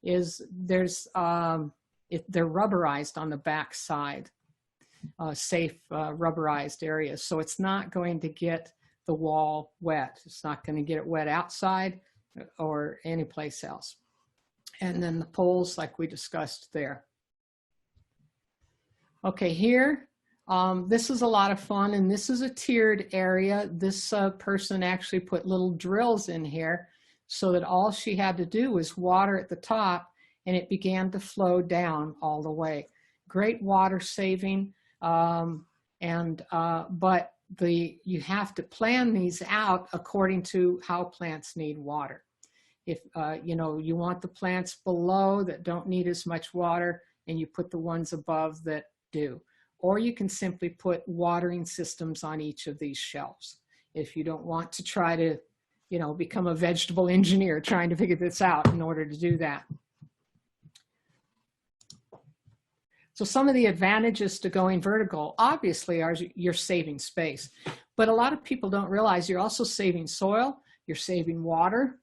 is they're rubberized on the back side, safe rubberized areas. So it's not going to get the wall wet. It's not going to get it wet outside or anyplace else. And then the poles like we discussed there. Okay, here, this is a lot of fun, and this is a tiered area. This person actually put little drills in here so that all she had to do was water at the top and it began to flow down all the way. Great water saving, but you have to plan these out according to how plants need water. If you want the plants below that don't need as much water, and you put the ones above that do. Or you can simply put watering systems on each of these shelves. If you don't want to try to, become a vegetable engineer trying to figure this out in order to do that. So some of the advantages to going vertical obviously are you're saving space, but a lot of people don't realize you're also saving soil, you're saving water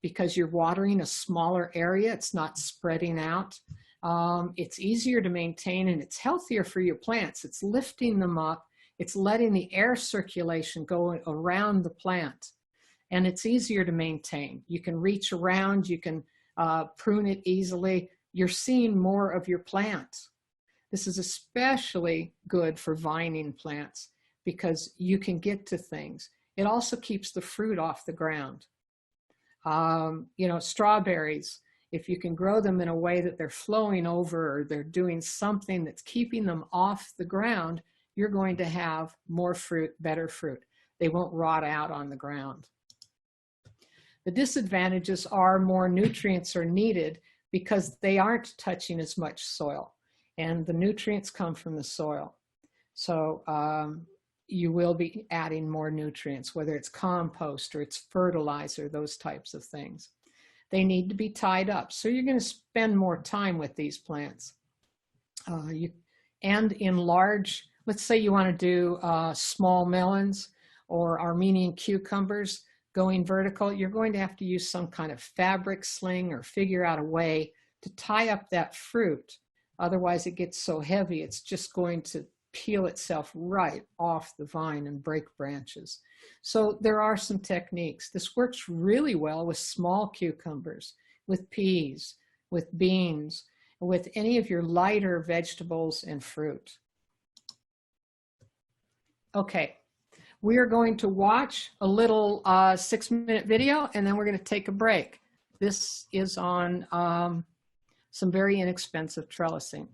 because you're watering a smaller area, it's not spreading out. It's easier to maintain and it's healthier for your plants. It's lifting them up, it's letting the air circulation go around the plant, and it's easier to maintain. You can reach around, you can prune it easily. You're seeing more of your plant. This is especially good for vining plants because you can get to things. It also keeps the fruit off the ground. Strawberries, if you can grow them in a way that they're flowing over or they're doing something that's keeping them off the ground, you're going to have more fruit, better fruit. They won't rot out on the ground. The disadvantages are more nutrients are needed because they aren't touching as much soil. And the nutrients come from the soil. So you will be adding more nutrients, whether it's compost or it's fertilizer, those types of things. They need to be tied up. So you're going to spend more time with these plants. And in large, let's say you want to do small melons or Armenian cucumbers going vertical, you're going to have to use some kind of fabric sling or figure out a way to tie up that fruit. Otherwise, it gets so heavy, it's just going to peel itself right off the vine and break branches. So there are some techniques. This works really well with small cucumbers, with peas, with beans, with any of your lighter vegetables and fruit. Okay, we are going to watch a little 6-minute video and then we're going to take a break. This is on some very inexpensive trellising.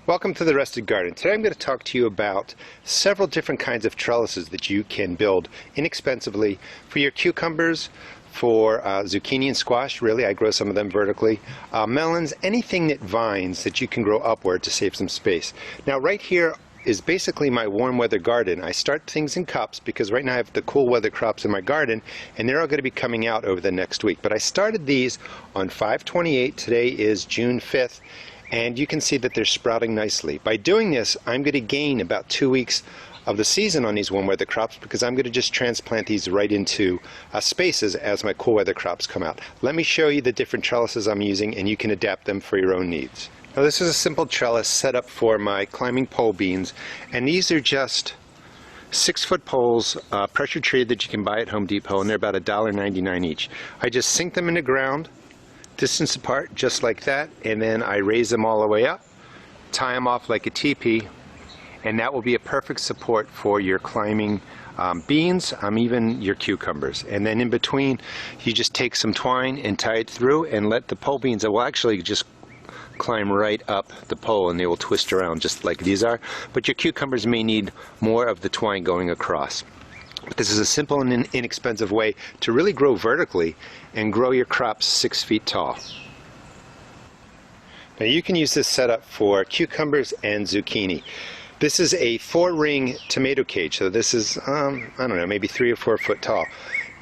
Welcome to the Rested Garden. Today I'm going to talk to you about several different kinds of trellises that you can build inexpensively for your cucumbers, for zucchini and squash. Really, I grow some of them vertically. Melons, anything that vines that you can grow upward to save some space. Now right here is basically my warm weather garden. I start things in cups because right now I have the cool weather crops in my garden and they're all going to be coming out over the next week. But I started these on 5/28. Today is June 5th. And you can see that they're sprouting nicely. By doing this, I'm going to gain about 2 weeks of the season on these warm weather crops because I'm going to just transplant these right into spaces as my cool weather crops come out. Let me show you the different trellises I'm using and you can adapt them for your own needs. Now this is a simple trellis set up for my climbing pole beans, and these are just 6-foot poles, pressure treated, that you can buy at Home Depot, and they're about $1.99 each. I just sink them in the ground, distance apart, just like that, and then I raise them all the way up, tie them off like a teepee, and that will be a perfect support for your climbing beans, even your cucumbers. And then in between, you just take some twine and tie it through and let the pole beans, that will actually just climb right up the pole and they will twist around just like these are. But your cucumbers may need more of the twine going across. But this is a simple and inexpensive way to really grow vertically and grow your crops 6 feet tall. Now you can use this setup for cucumbers and zucchini. This is a 4-ring tomato cage, so this is, I don't know, maybe 3 or 4 foot tall.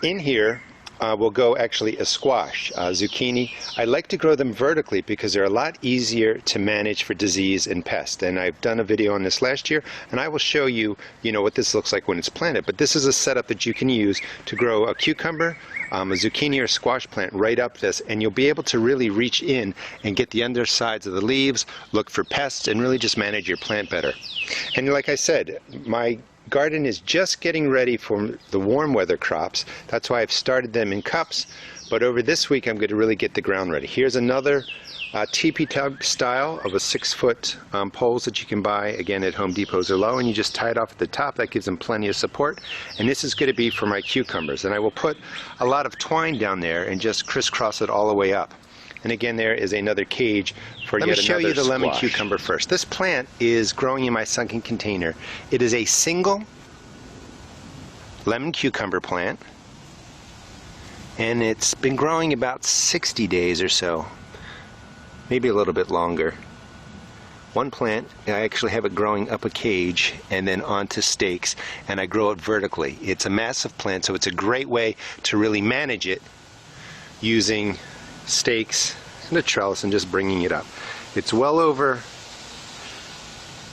In here will go actually a squash, zucchini. I like to grow them vertically because they're a lot easier to manage for disease and pest. And I've done a video on this last year, and I will show you, what this looks like when it's planted. But this is a setup that you can use to grow a cucumber, a zucchini or squash plant right up this, and you'll be able to really reach in and get the undersides of the leaves, look for pests, and really just manage your plant better. And like I said, my garden is just getting ready for the warm weather crops. That's why I've started them in cups, but over this week I'm going to really get the ground ready. Here's another teepee tub style of a 6-foot poles that you can buy again at Home Depots or Low, and you just tie it off at the top. That gives them plenty of support. And this is going to be for my cucumbers, and I will put a lot of twine down there and just crisscross it all the way up. And again, there is another cage for yet another squash. Let me show you the lemon cucumber first. This plant is growing in my sunken container. It is a single lemon cucumber plant, and it's been growing about 60 days or so, maybe a little bit longer. One plant, I actually have it growing up a cage and then onto stakes, and I grow it vertically. It's a massive plant, so it's a great way to really manage it using stakes and a trellis and just bringing it up. It's well over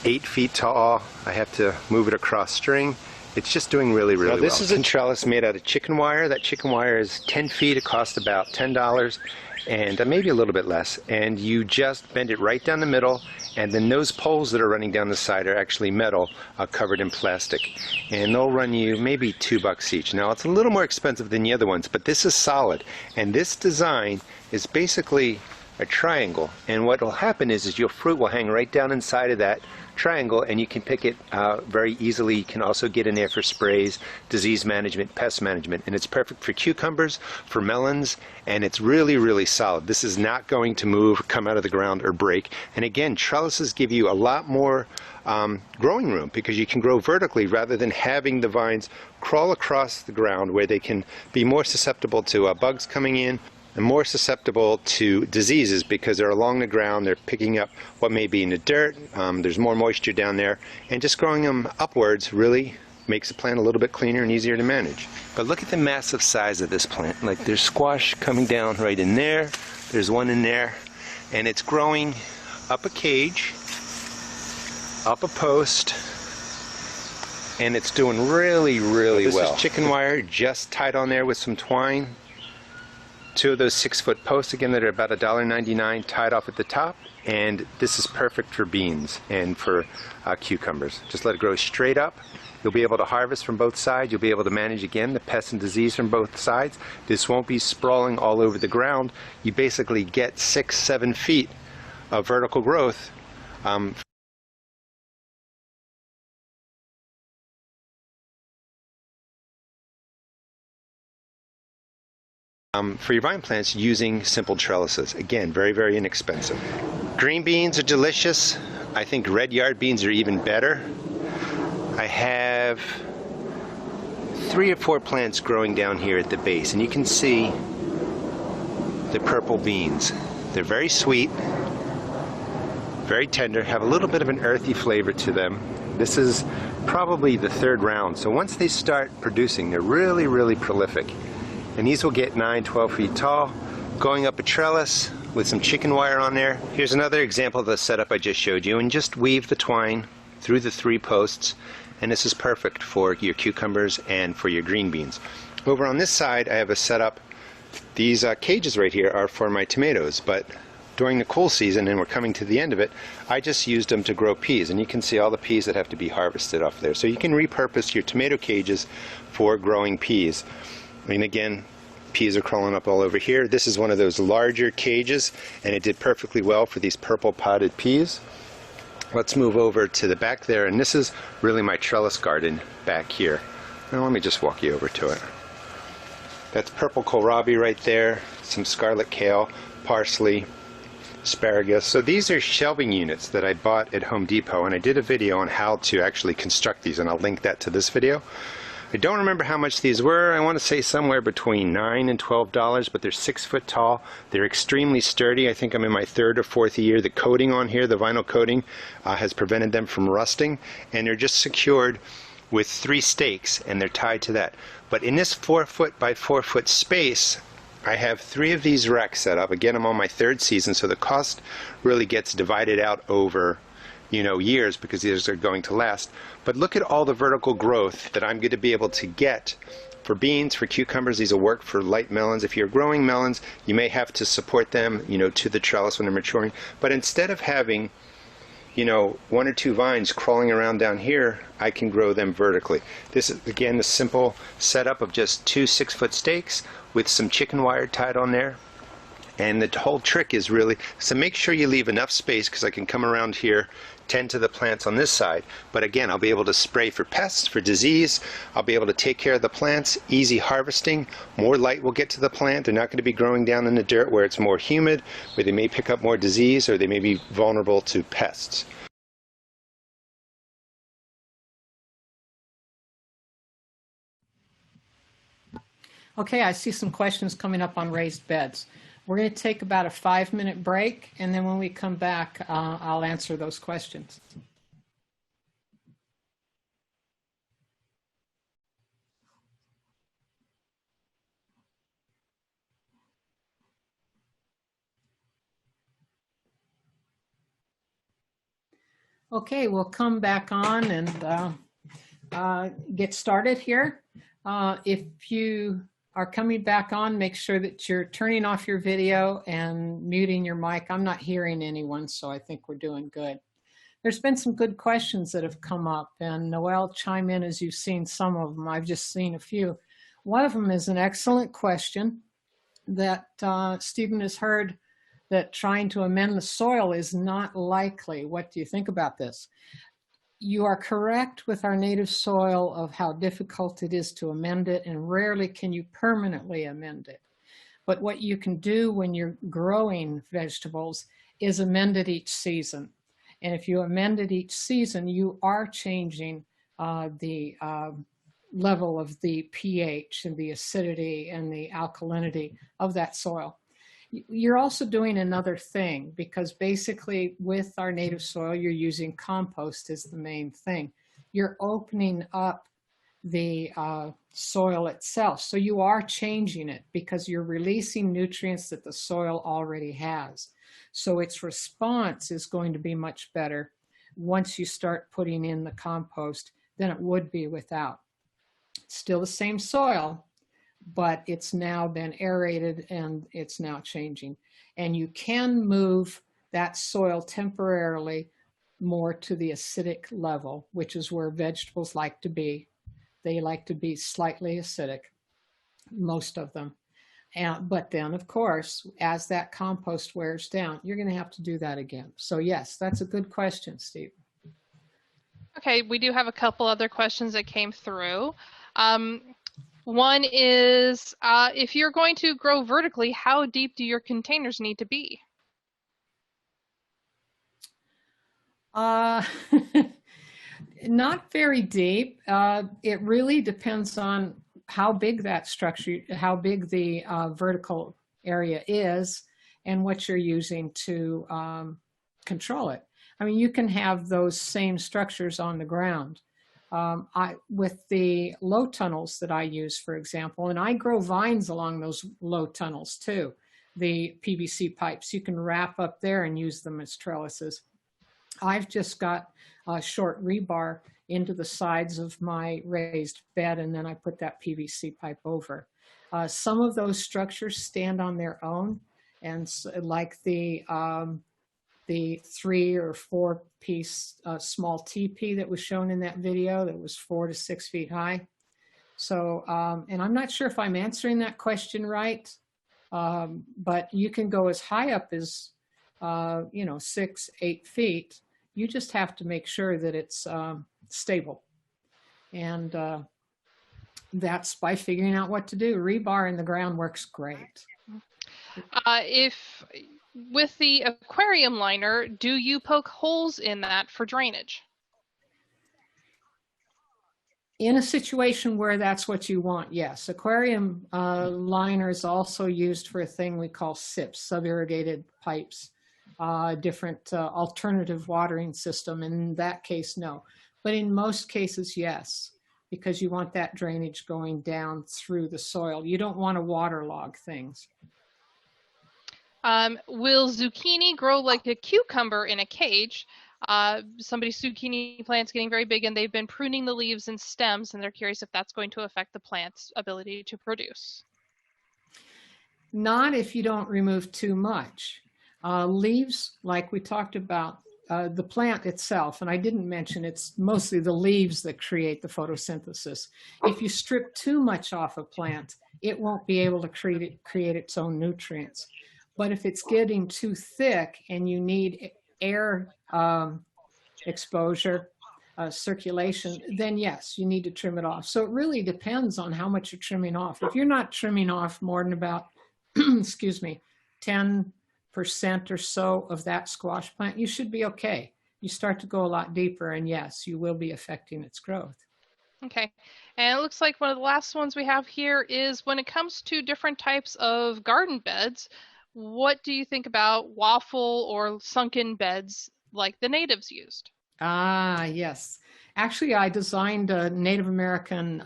8 feet tall. I have to move it across string. It's just doing really well. This is a trellis made out of chicken wire. That chicken wire is 10 feet. It costs about $10 and maybe a little bit less. And you just bend it right down the middle, and then those poles that are running down the side are actually metal covered in plastic. And they'll run you maybe $2 each. Now it's a little more expensive than the other ones, but this is solid. And this design is basically a triangle, and what will happen is your fruit will hang right down inside of that triangle, and you can pick it very easily. You can also get in there for sprays, disease management, pest management, and it's perfect for cucumbers, for melons, and it's really, really solid. This is not going to move, come out of the ground, or break. And again, trellises give you a lot more growing room because you can grow vertically rather than having the vines crawl across the ground, where they can be more susceptible to bugs coming in, and more susceptible to diseases because they're along the ground, they're picking up what may be in the dirt, there's more moisture down there, and just growing them upwards really makes the plant a little bit cleaner and easier to manage. But look at the massive size of this plant. Like, there's squash coming down right in there, there's one in there, and it's growing up a cage, up a post, and it's doing really, really well. This is chicken wire just tied on there with some twine. 2 of those 6-foot posts again that are about $1.99 tied off at the top, and this is perfect for beans and for cucumbers. Just let it grow straight up. You'll be able to harvest from both sides. You'll be able to manage again the pests and disease from both sides. This won't be sprawling all over the ground. You basically get 6-7 feet of vertical growth. For your vine plants using simple trellises. Again, very, very inexpensive. Green beans are delicious. I think red yard beans are even better. I have 3 or 4 plants growing down here at the base, and you can see the purple beans. They're very sweet, very tender, have a little bit of an earthy flavor to them. This is probably the 3rd round, so once they start producing, they're really, really prolific. And these will get 9-12 feet tall, going up a trellis with some chicken wire on there. Here's another example of the setup I just showed you, and just weave the twine through the 3 posts, and this is perfect for your cucumbers and for your green beans. Over on this side I have a setup. These cages right here are for my tomatoes, but during the cool season, and we're coming to the end of it, I just used them to grow peas, and you can see all the peas that have to be harvested off there. So you can repurpose your tomato cages for growing peas. I mean, again, peas are crawling up all over here. This is one of those larger cages, and it did perfectly well for these purple potted peas. let's move over to the back there, and this is really my trellis garden back here. Now let me just walk you over to it. That's purple kohlrabi right there, some scarlet kale, parsley, asparagus. So these are shelving units that I bought at Home Depot, and I did a video on how to actually construct these, and I'll link that to this video. I don't remember how much these were. I want to say somewhere between $9 and $12, but they're 6 foot tall. They're extremely sturdy. I think I'm in my 3rd or 4th year. The coating on here, the vinyl coating, has prevented them from rusting, and they're just secured with 3 stakes, and they're tied to that. But in this 4 foot by 4 foot space, I have 3 of these racks set up. Again, I'm on my 3rd season, so the cost really gets divided out over, you know, years, because these are going to last. But look at all the vertical growth that I'm going to be able to get for beans, for cucumbers. These will work for light melons. If you're growing melons, you may have to support them, you know, to the trellis when they're maturing. But instead of having, you know, 1 or 2 vines crawling around down here, I can grow them vertically. This is, again, the simple setup of just 2 6-foot stakes with some chicken wire tied on there. And the whole trick is really, so make sure you leave enough space, because I can come around here, tend to the plants on this side. But again, I'll be able to spray for pests, for disease. I'll be able to take care of the plants, easy harvesting. More light will get to the plant. They're not going to be growing down in the dirt where it's more humid, where they may pick up more disease, or they may be vulnerable to pests. Okay, I see some questions coming up on raised beds. We're going to take about a 5-minute break, and then when we come back, I'll answer those questions. Okay, we'll come back on and get started here. If you are coming back on, make sure that you're turning off your video and muting your mic. I'm not hearing anyone, so I think we're doing good. There's been some good questions that have come up, and Noelle, chime in as you've seen some of them. I've just seen a few. One of them is an excellent question that Stephen has heard, that trying to amend the soil is not likely. What do you think about this? You are correct with our native soil of how difficult it is to amend it, and rarely can you permanently amend it. But what you can do when you're growing vegetables is amend it each season. And if you amend it each season, you are changing the level of the pH and the acidity and the alkalinity of that soil. You're also doing another thing, because basically with our native soil, you're using compost as the main thing. You're opening up the soil itself. So you are changing it, because you're releasing nutrients that the soil already has. So its response is going to be much better once you start putting in the compost than it would be without. Still the same soil, but it's now been aerated and it's now changing. And you can move that soil temporarily more to the acidic level, which is where vegetables like to be. They like to be slightly acidic, most of them. But then, of course, as that compost wears down, you're going to have to do that again. So yes, that's a good question, Steve. Okay, we do have a couple other questions that came through. One is, if you're going to grow vertically, how deep do your containers need to be? Not very deep. It really depends on how big that structure, how big the vertical area is, and what you're using to control it. I mean, you can have those same structures on the ground. With the low tunnels that I use, for example, and I grow vines along those low tunnels too, the PVC pipes, you can wrap up there and use them as trellises. I've just got a short rebar into the sides of my raised bed, and then I put that PVC pipe over. Some of those structures stand on their own, and like the 3 or 4 piece small teepee that was shown in that video that was 4 to 6 feet high. So, and I'm not sure if I'm answering that question right, but you can go as high up as, 6, 8 feet You just have to make sure that it's stable. And that's by figuring out what to do. Rebar in the ground works great. If with the aquarium liner, do you poke holes in that for drainage? In a situation where that's what you want, yes. Aquarium liner is also used for a thing we call SIPs, sub-irrigated pipes, different alternative watering system. In that case, no. But in most cases, yes, because you want that drainage going down through the soil. You don't want to waterlog things. Will zucchini grow like a cucumber in a cage? Somebody's zucchini plant's getting very big and they've been pruning the leaves and stems, and they're curious if that's going to affect the plant's ability to produce. Not if you don't remove too much. Leaves, like we talked about, the plant itself, and I didn't mention it's mostly the leaves that create the photosynthesis. If you strip too much off a plant, it won't be able to create its own nutrients. But if it's getting too thick and you need air exposure, circulation, then yes, you need to trim it off. So it really depends on how much you're trimming off. If you're not trimming off more than about, excuse me, 10% or so of that squash plant, you should be okay. You start to go a lot deeper, and yes, you will be affecting its growth. Okay, and it looks like one of the last ones we have here is when it comes to different types of garden beds, what do you think about waffle or sunken beds like the natives used? Ah, yes. Actually, I designed a Native American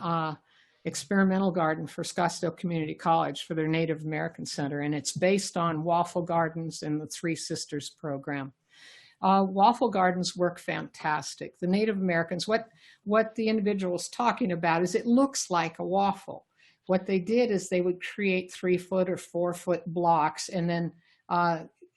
experimental garden for Scottsdale Community College for their Native American Center, and it's based on waffle gardens in the Three Sisters program. Waffle gardens work fantastic. The Native Americans, what the individual is talking about is it looks like a waffle. What they did is they would create 3-foot or 4-foot blocks, and then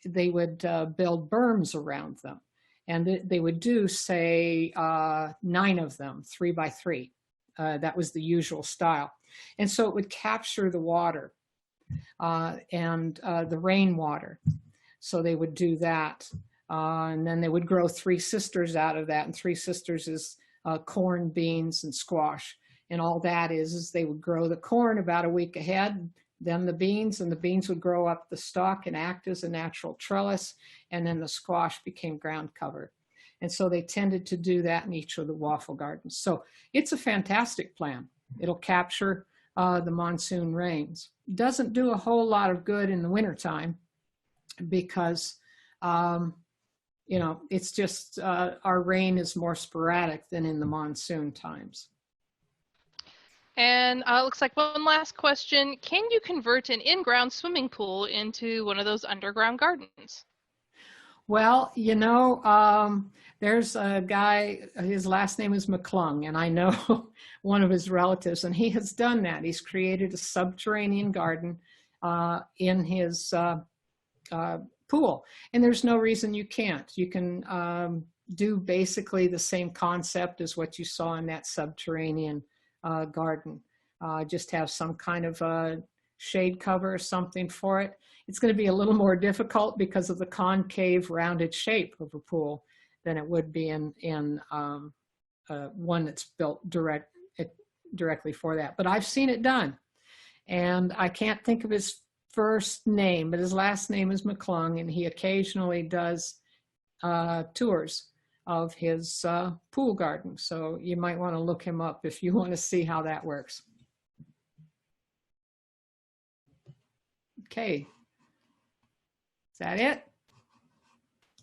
they would build berms around them. And they would do, say, 9 of them, 3 by 3. That was the usual style. And so it would capture the water and the rainwater. So they would do that. And then they would grow Three Sisters out of that. And Three Sisters is corn, beans, and squash. And all that is they would grow the corn about a week ahead, then the beans, and the beans would grow up the stalk and act as a natural trellis, and then the squash became ground cover. And so they tended to do that in each of the waffle gardens. So it's a fantastic plan. It'll capture the monsoon rains. Doesn't do a whole lot of good in the wintertime because, you know, it's just our rain is more sporadic than in the monsoon times. And it looks like one last question. Can you convert an in-ground swimming pool into one of those underground gardens? Well, you know, there's a guy, his last name is McClung, and I know one of his relatives, and he has done that. He's created a subterranean garden in his pool, and there's no reason you can't. You can do basically the same concept as what you saw in that subterranean garden. Just have some kind of a shade cover or something for it. It's going to be a little more difficult because of the concave rounded shape of a pool than it would be in one that's built directly for that. But I've seen it done, and I can't think of his first name, but his last name is McClung, and he occasionally does tours of his pool garden. So you might want to look him up if you want to see how that works. Okay. Is that it?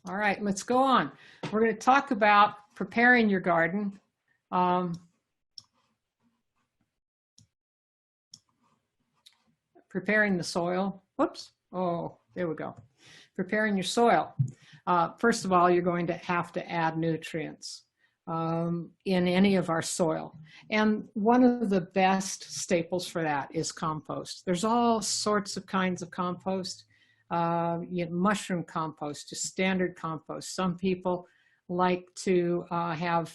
All right, let's go on. We're going to talk about preparing your garden. Preparing the soil. Whoops. Oh, there we go. Preparing your soil. First of all, you're going to have to add nutrients in any of our soil. And one of the best staples for that is compost. There's all sorts of kinds of compost. You have mushroom compost, just standard compost. Some people like to have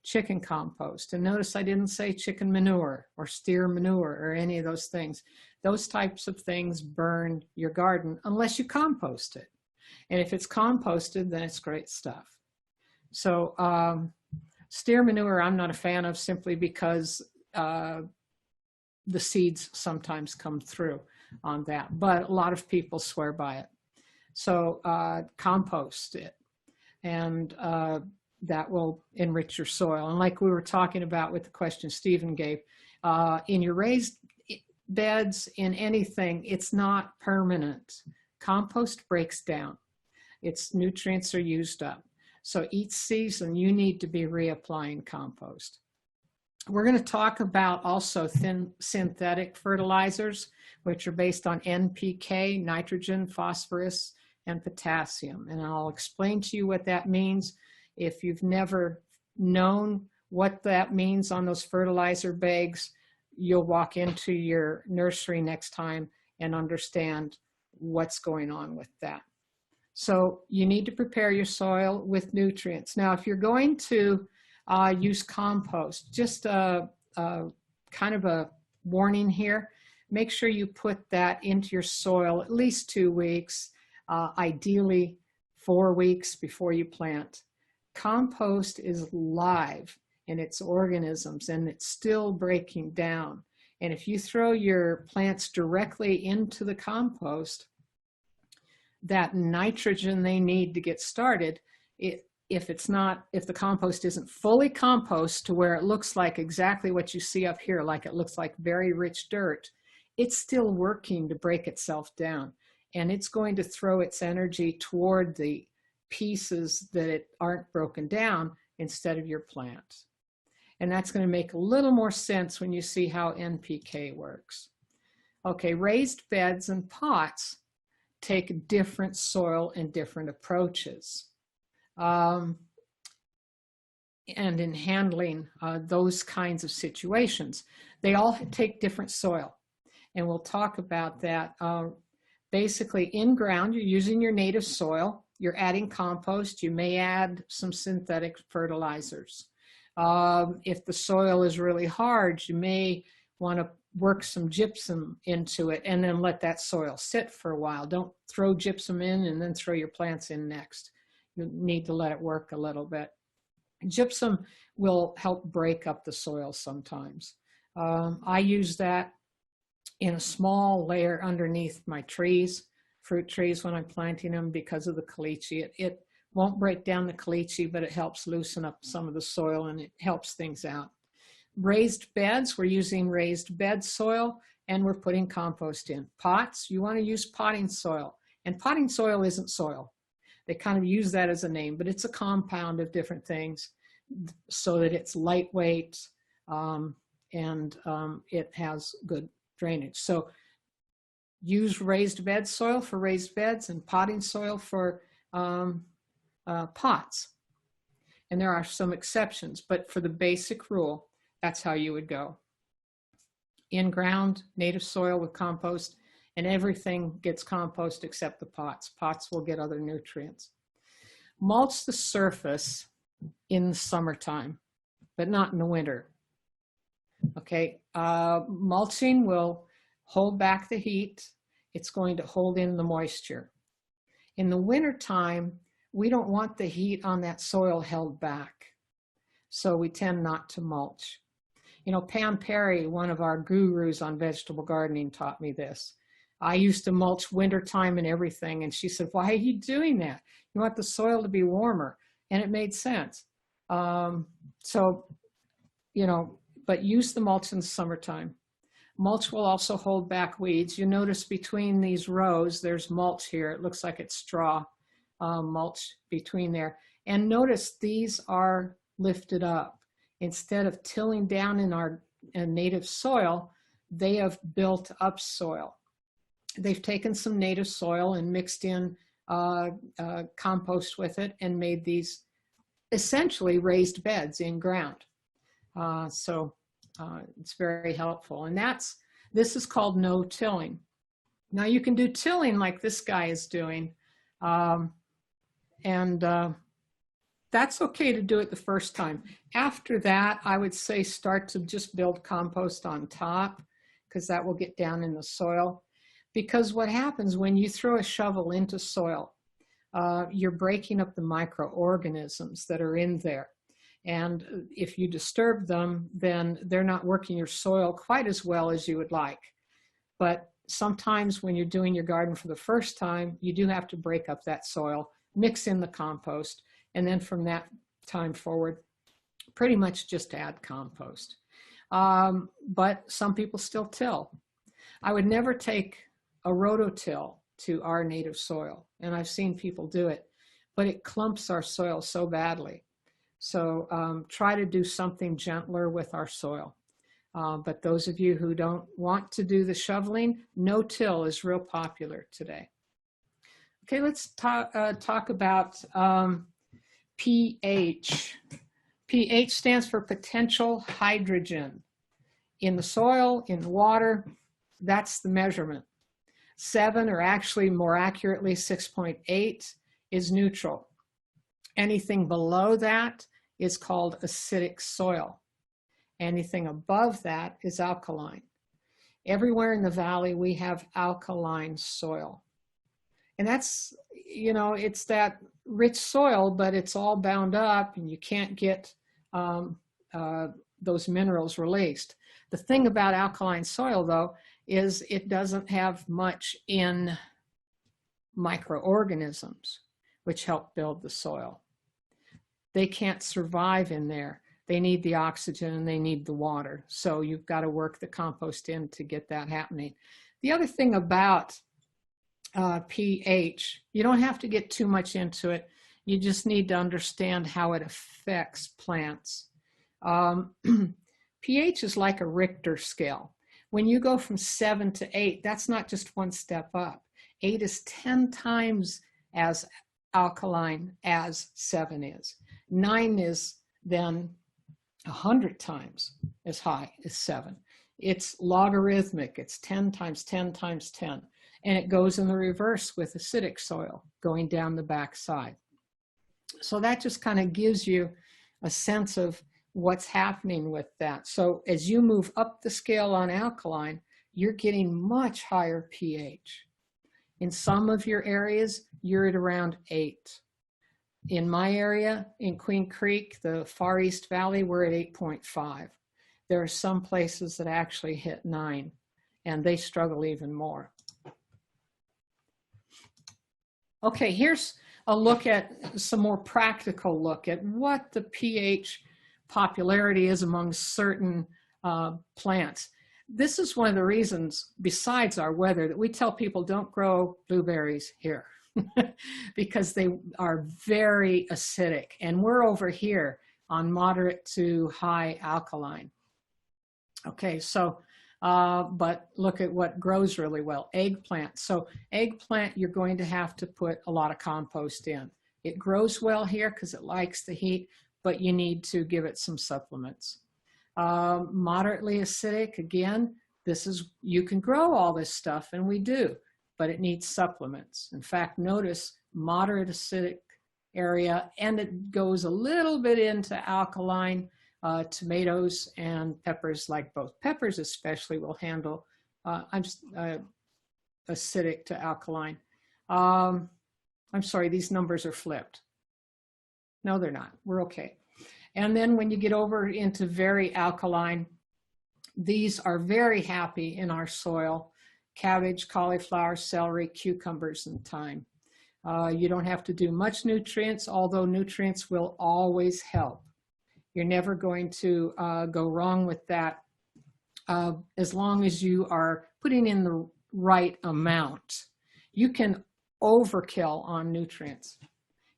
chicken compost. And notice I didn't say chicken manure or steer manure or any of those things. Those types of things burn your garden unless you compost it. And if it's composted, then it's great stuff. So steer manure I'm not a fan of, simply because the seeds sometimes come through on that, but a lot of people swear by it. So compost it, and that will enrich your soil. And like we were talking about with the question Stephen gave, in your raised beds, in anything, it's not permanent. Compost breaks down. Its nutrients are used up. So each season you need to be reapplying compost. We're going to talk about also synthetic fertilizers, which are based on NPK, nitrogen, phosphorus, and potassium. And I'll explain to you what that means. If you've never known what that means on those fertilizer bags, you'll walk into your nursery next time and understand what's going on with that. So you need to prepare your soil with nutrients. Now, if you're going to use compost, just kind of a warning here, make sure you put that into your soil at least 2 weeks, ideally 4 weeks before you plant. Compost is live in its organisms, and it's still breaking down. And if you throw your plants directly into the compost, that nitrogen they need to get started, if the compost isn't fully compost to where it looks like exactly what you see up here, like it looks like very rich dirt, it's still working to break itself down. And it's going to throw its energy toward the pieces that aren't broken down instead of your plant. And that's going to make a little more sense when you see how NPK works. Okay, raised beds and pots take different soil and different approaches. And in handling those kinds of situations, they all take different soil. And we'll talk about that. Basically, in ground, you're using your native soil. You're adding compost. You may add some synthetic fertilizers. If the soil is really hard, you may want to work some gypsum into it and then let that soil sit for a while. Don't throw gypsum in and then throw your plants in next. You need to let it work a little bit. Gypsum will help break up the soil sometimes. I use that in a small layer underneath my trees, fruit trees, when I'm planting them because of the caliche. It won't break down the caliche, but it helps loosen up some of the soil and it helps things out. Raised beds, we're using raised bed soil and we're putting compost in. Pots, you want to use potting soil. And potting soil isn't soil. They kind of use that as a name, but it's a compound of different things so that it's lightweight and it has good drainage. So use raised bed soil for raised beds and potting soil for pots. And there are some exceptions, but for the basic rule, that's how you would go. In ground, native soil with compost, and everything gets compost except the pots. Pots will get other nutrients. Mulch the surface in the summertime, but not in the winter. Okay, mulching will hold back the heat. It's going to hold in the moisture. In the wintertime, we don't want the heat on that soil held back, so we tend not to mulch. You know, Pam Perry, one of our gurus on vegetable gardening, taught me this. I used to mulch wintertime and everything, and she said, why are you doing that? You want the soil to be warmer. And it made sense. So, you know, but use the mulch in the summertime. Mulch will also hold back weeds. You notice between these rows, there's mulch here. It looks like it's straw mulch between there. And notice these are lifted up. Instead of tilling down in our native soil, they have built up soil. They've taken some native soil and mixed in compost with it and made these essentially raised beds in ground. So it's very helpful. And this is called no tilling. Now you can do tilling like this guy is doing. That's okay to do it the first time. After that, I would say start to just build compost on top because that will get down in the soil. Because what happens when you throw a shovel into soil, you're breaking up the microorganisms that are in there. And if you disturb them, then they're not working your soil quite as well as you would like. But sometimes when you're doing your garden for the first time, you do have to break up that soil, mix in the compost, and then from that time forward, pretty much just add compost. But some people still till. I would never take a rototill to our native soil, and I've seen people do it, but it clumps our soil so badly. So try to do something gentler with our soil. But those of you who don't want to do the shoveling, no-till is real popular today. Okay, let's talk about pH. pH stands for potential hydrogen. In the soil, in the water, that's the measurement. 7, or actually more accurately 6.8, is neutral. Anything below that is called acidic soil. Anything above that is alkaline. Everywhere in the valley we have alkaline soil. And that's, you know, it's that rich soil, but it's all bound up and you can't get those minerals released. The thing about alkaline soil, though, is it doesn't have much in microorganisms, which help build the soil. They can't survive in there. They need the oxygen and they need the water. So you've got to work the compost in to get that happening. The other thing about pH, you don't have to get too much into it. You just need to understand how it affects plants. pH is like a Richter scale. When you go from 7 to 8, that's not just one step up. 8 is 10 times as alkaline as 7 is. 9 is then 100 times as high as 7. It's logarithmic. It's 10 times 10 times 10. And it goes in the reverse with acidic soil going down the back side. So that just kind of gives you a sense of what's happening with that. So as you move up the scale on alkaline, you're getting much higher pH. In some of your areas, you're at around 8. In my area, in Queen Creek, the Far East Valley, we're at 8.5. There are some places that actually hit 9, and they struggle even more. Okay, here's a look at some more practical look at what the pH popularity is among certain plants. This is one of the reasons, besides our weather, that we tell people don't grow blueberries here because they are very acidic. And we're over here on moderate to high alkaline. Okay, so, but look at what grows really well, eggplant. So eggplant, you're going to have to put a lot of compost in. It grows well here because it likes the heat, but you need to give it some supplements. Moderately acidic, again, this is, you can grow all this stuff, and we do, but it needs supplements. In fact, notice moderate acidic area, and it goes a little bit into alkaline. Tomatoes and peppers, like both peppers especially, will handle acidic to alkaline. I'm sorry, these numbers are flipped. No, they're not. We're okay. And then when you get over into very alkaline, these are very happy in our soil. Cabbage, cauliflower, celery, cucumbers, and thyme. You don't have to do much nutrients, although nutrients will always help. You're never going to go wrong with that as long as you are putting in the right amount. You can overkill on nutrients.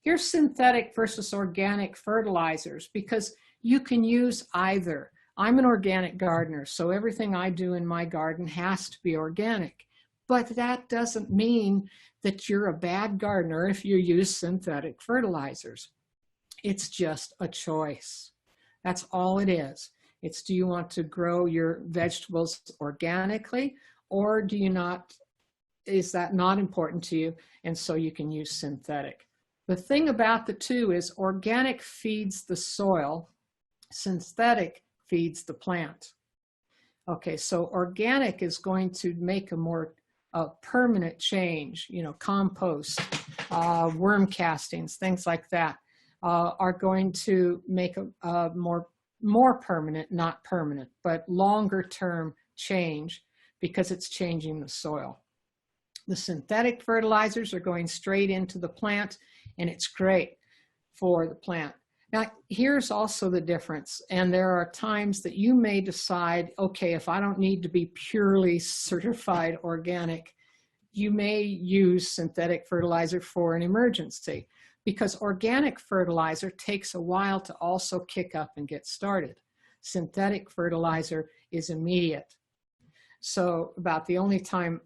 Here's synthetic versus organic fertilizers, because you can use either. I'm an organic gardener, so everything I do in my garden has to be organic. But that doesn't mean that you're a bad gardener if you use synthetic fertilizers. It's just a choice. That's all it is. It's, do you want to grow your vegetables organically, or do you not, is that not important to you? And so you can use synthetic. The thing about the two is organic feeds the soil, synthetic feeds the plant. Okay, so organic is going to make a more permanent change, you know, compost, worm castings, things like that, are going to make a more permanent, not permanent, but longer term change because it's changing the soil. The synthetic fertilizers are going straight into the plant, and it's great for the plant. Now, here's also the difference, and there are times that you may decide, okay, if I don't need to be purely certified organic, you may use synthetic fertilizer for an emergency, because organic fertilizer takes a while to also kick up and get started. Synthetic fertilizer is immediate. So about the only time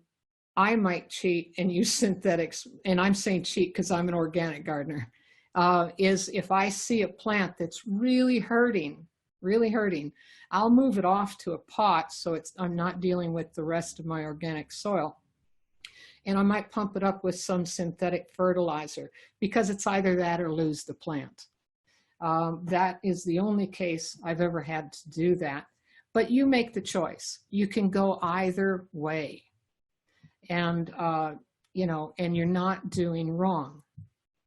I might cheat and use synthetics, and I'm saying cheat because I'm an organic gardener, is if I see a plant that's really hurting, I'll move it off to a pot so I'm not dealing with the rest of my organic soil. And I might pump it up with some synthetic fertilizer because it's either that or lose the plant. That is the only case I've ever had to do that. But you make the choice. You can go either way. And, you know, and you're not doing wrong.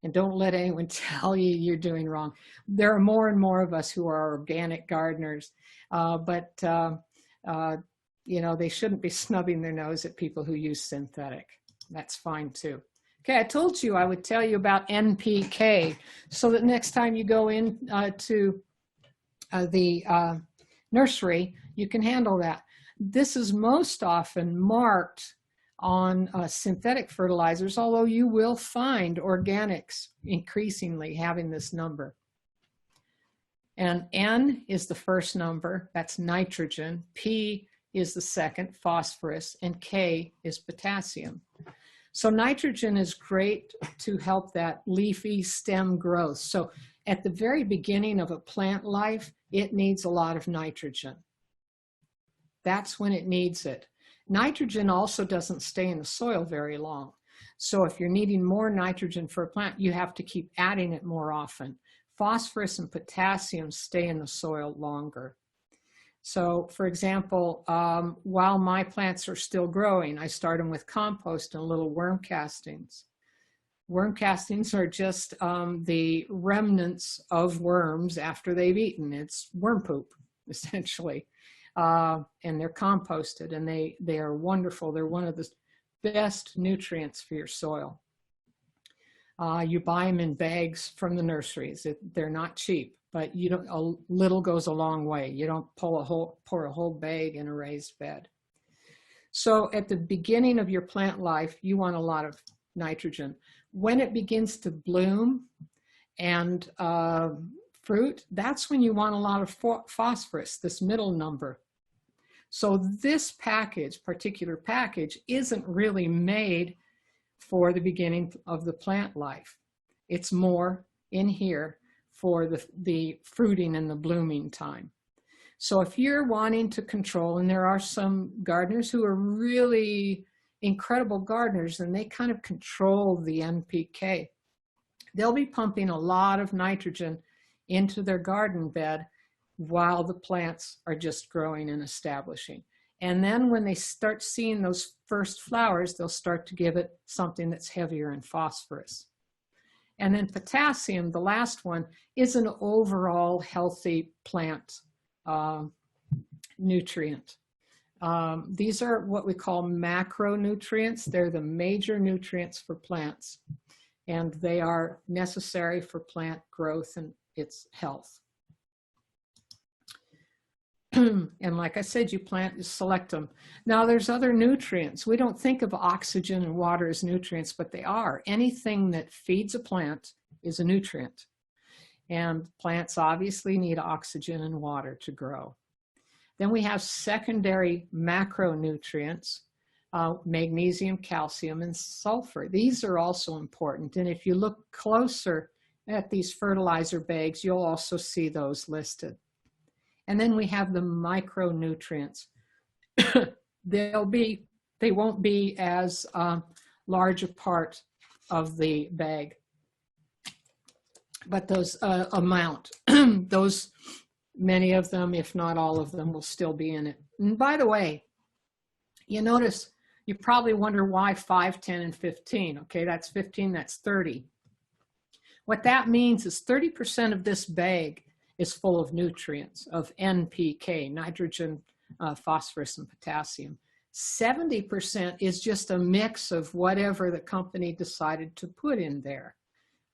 And don't let anyone tell you you're doing wrong. There are more and more of us who are organic gardeners, but you know, they shouldn't be snubbing their nose at people who use synthetic. That's fine too. Okay, I told you I would tell you about NPK so that next time you go in to the nursery, you can handle that. This is most often marked on synthetic fertilizers, although you will find organics increasingly having this number. And N is the first number, that's nitrogen, P is the second, phosphorus, and K is potassium. So nitrogen is great to help that leafy stem growth. So at the very beginning of a plant life, it needs a lot of nitrogen. That's when it needs it. Nitrogen also doesn't stay in the soil very long. So if you're needing more nitrogen for a plant, you have to keep adding it more often. Phosphorus and potassium stay in the soil longer. So for example, while my plants are still growing, I start them with compost and little worm castings. Worm castings are just the remnants of worms after they've eaten. It's worm poop, essentially. And they're composted, and they are wonderful. They're one of the best nutrients for your soil. You buy them in bags from the nurseries. They're not cheap, but you don't, a little goes a long way. You don't pour a whole bag in a raised bed. So at the beginning of your plant life, you want a lot of nitrogen. When it begins to bloom and fruit, that's when you want a lot of phosphorus, this middle number. So this particular package, isn't really made for the beginning of the plant life. It's more in here for the fruiting and the blooming time. So if you're wanting to control, and there are some gardeners who are really incredible gardeners, and they kind of control the NPK, they'll be pumping a lot of nitrogen into their garden bed while the plants are just growing and establishing. And then when they start seeing those first flowers, they'll start to give it something that's heavier in phosphorus. And then potassium, the last one, is an overall healthy plant nutrient. These are what we call macronutrients. They're the major nutrients for plants, and they are necessary for plant growth and its health. And like I said, you select them. Now there's other nutrients. We don't think of oxygen and water as nutrients, but they are. Anything that feeds a plant is a nutrient. And plants obviously need oxygen and water to grow. Then we have secondary macronutrients, magnesium, calcium, and sulfur. These are also important. And if you look closer at these fertilizer bags, you'll also see those listed. And then we have the micronutrients. They won't be as large a part of the bag, but those amount, those, many of them, if not all of them, will still be in it. And by the way, you notice You probably wonder why 5, 10, and 15. Okay, that's 15, that's 30. What that means is 30% of this bag is full of nutrients, of NPK, nitrogen, phosphorus, and potassium. 70% is just a mix of whatever the company decided to put in there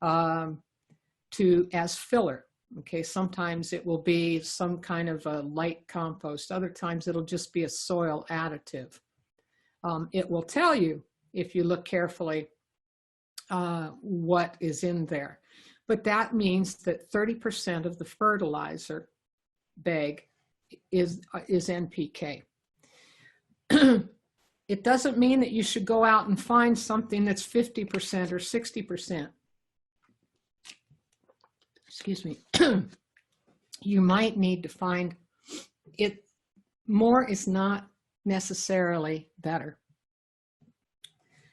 as filler. Okay, sometimes it will be some kind of a light compost. Other times it'll just be a soil additive. It will tell you, if you look carefully, what is in there. But that means that 30% of the fertilizer bag is NPK. It doesn't mean that you should go out and find something that's 50% or 60%. Excuse me. You might need to find it. More is not necessarily better.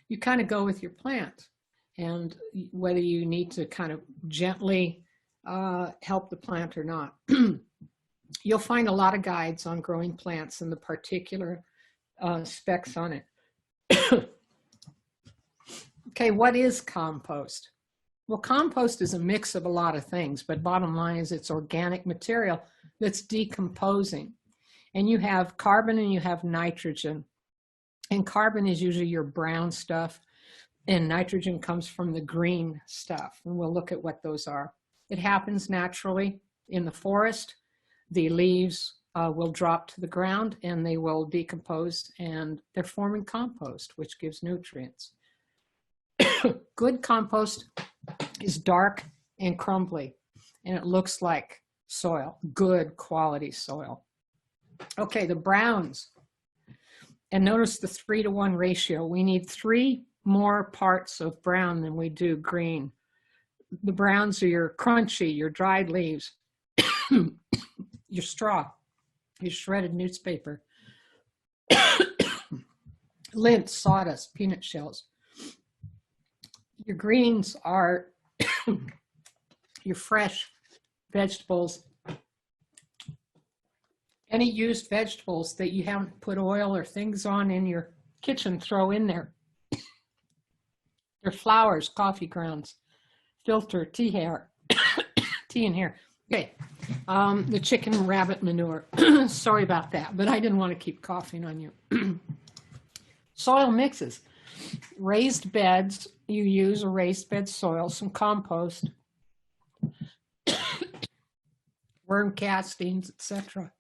You kind of go with your plant, and whether you need to kind of gently help the plant or not. You'll find a lot of guides on growing plants and the particular specs on it. Okay, what is compost? Well, compost is a mix of a lot of things, but bottom line is it's organic material that's decomposing. And you have carbon and you have nitrogen. And carbon is usually your brown stuff, and nitrogen comes from the green stuff. And we'll look at what those are. It happens naturally in the forest. The leaves will drop to the ground and they will decompose, and they're forming compost, which gives nutrients. Good compost is dark and crumbly, and it looks like soil, good quality soil. Okay, the browns. And notice the 3-to-1 ratio. We need 3 more parts of brown than we do green. The browns are your crunchy, your dried leaves, your straw, your shredded newspaper, lint, sawdust, peanut shells. Your greens are your fresh vegetables, any used vegetables that you haven't put oil or things on in your kitchen, throw in there. Your flowers, coffee grounds, filter, tea hair, tea and hair. Okay, the chicken and rabbit manure. Sorry about that, but I didn't want to keep coughing on you. Soil mixes. Raised beds, you use a raised bed soil, some compost, worm castings, etc.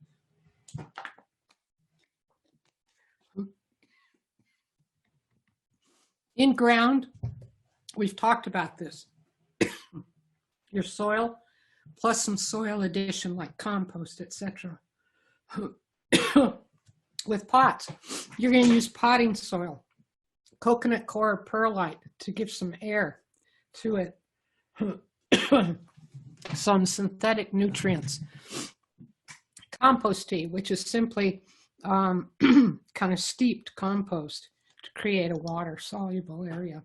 In ground, we've talked about this. Your soil plus some soil addition like compost, etc. With pots, you're going to use potting soil, coconut coir perlite to give some air to it, some synthetic nutrients. Compost tea, which is simply kind of steeped compost to create a water soluble area.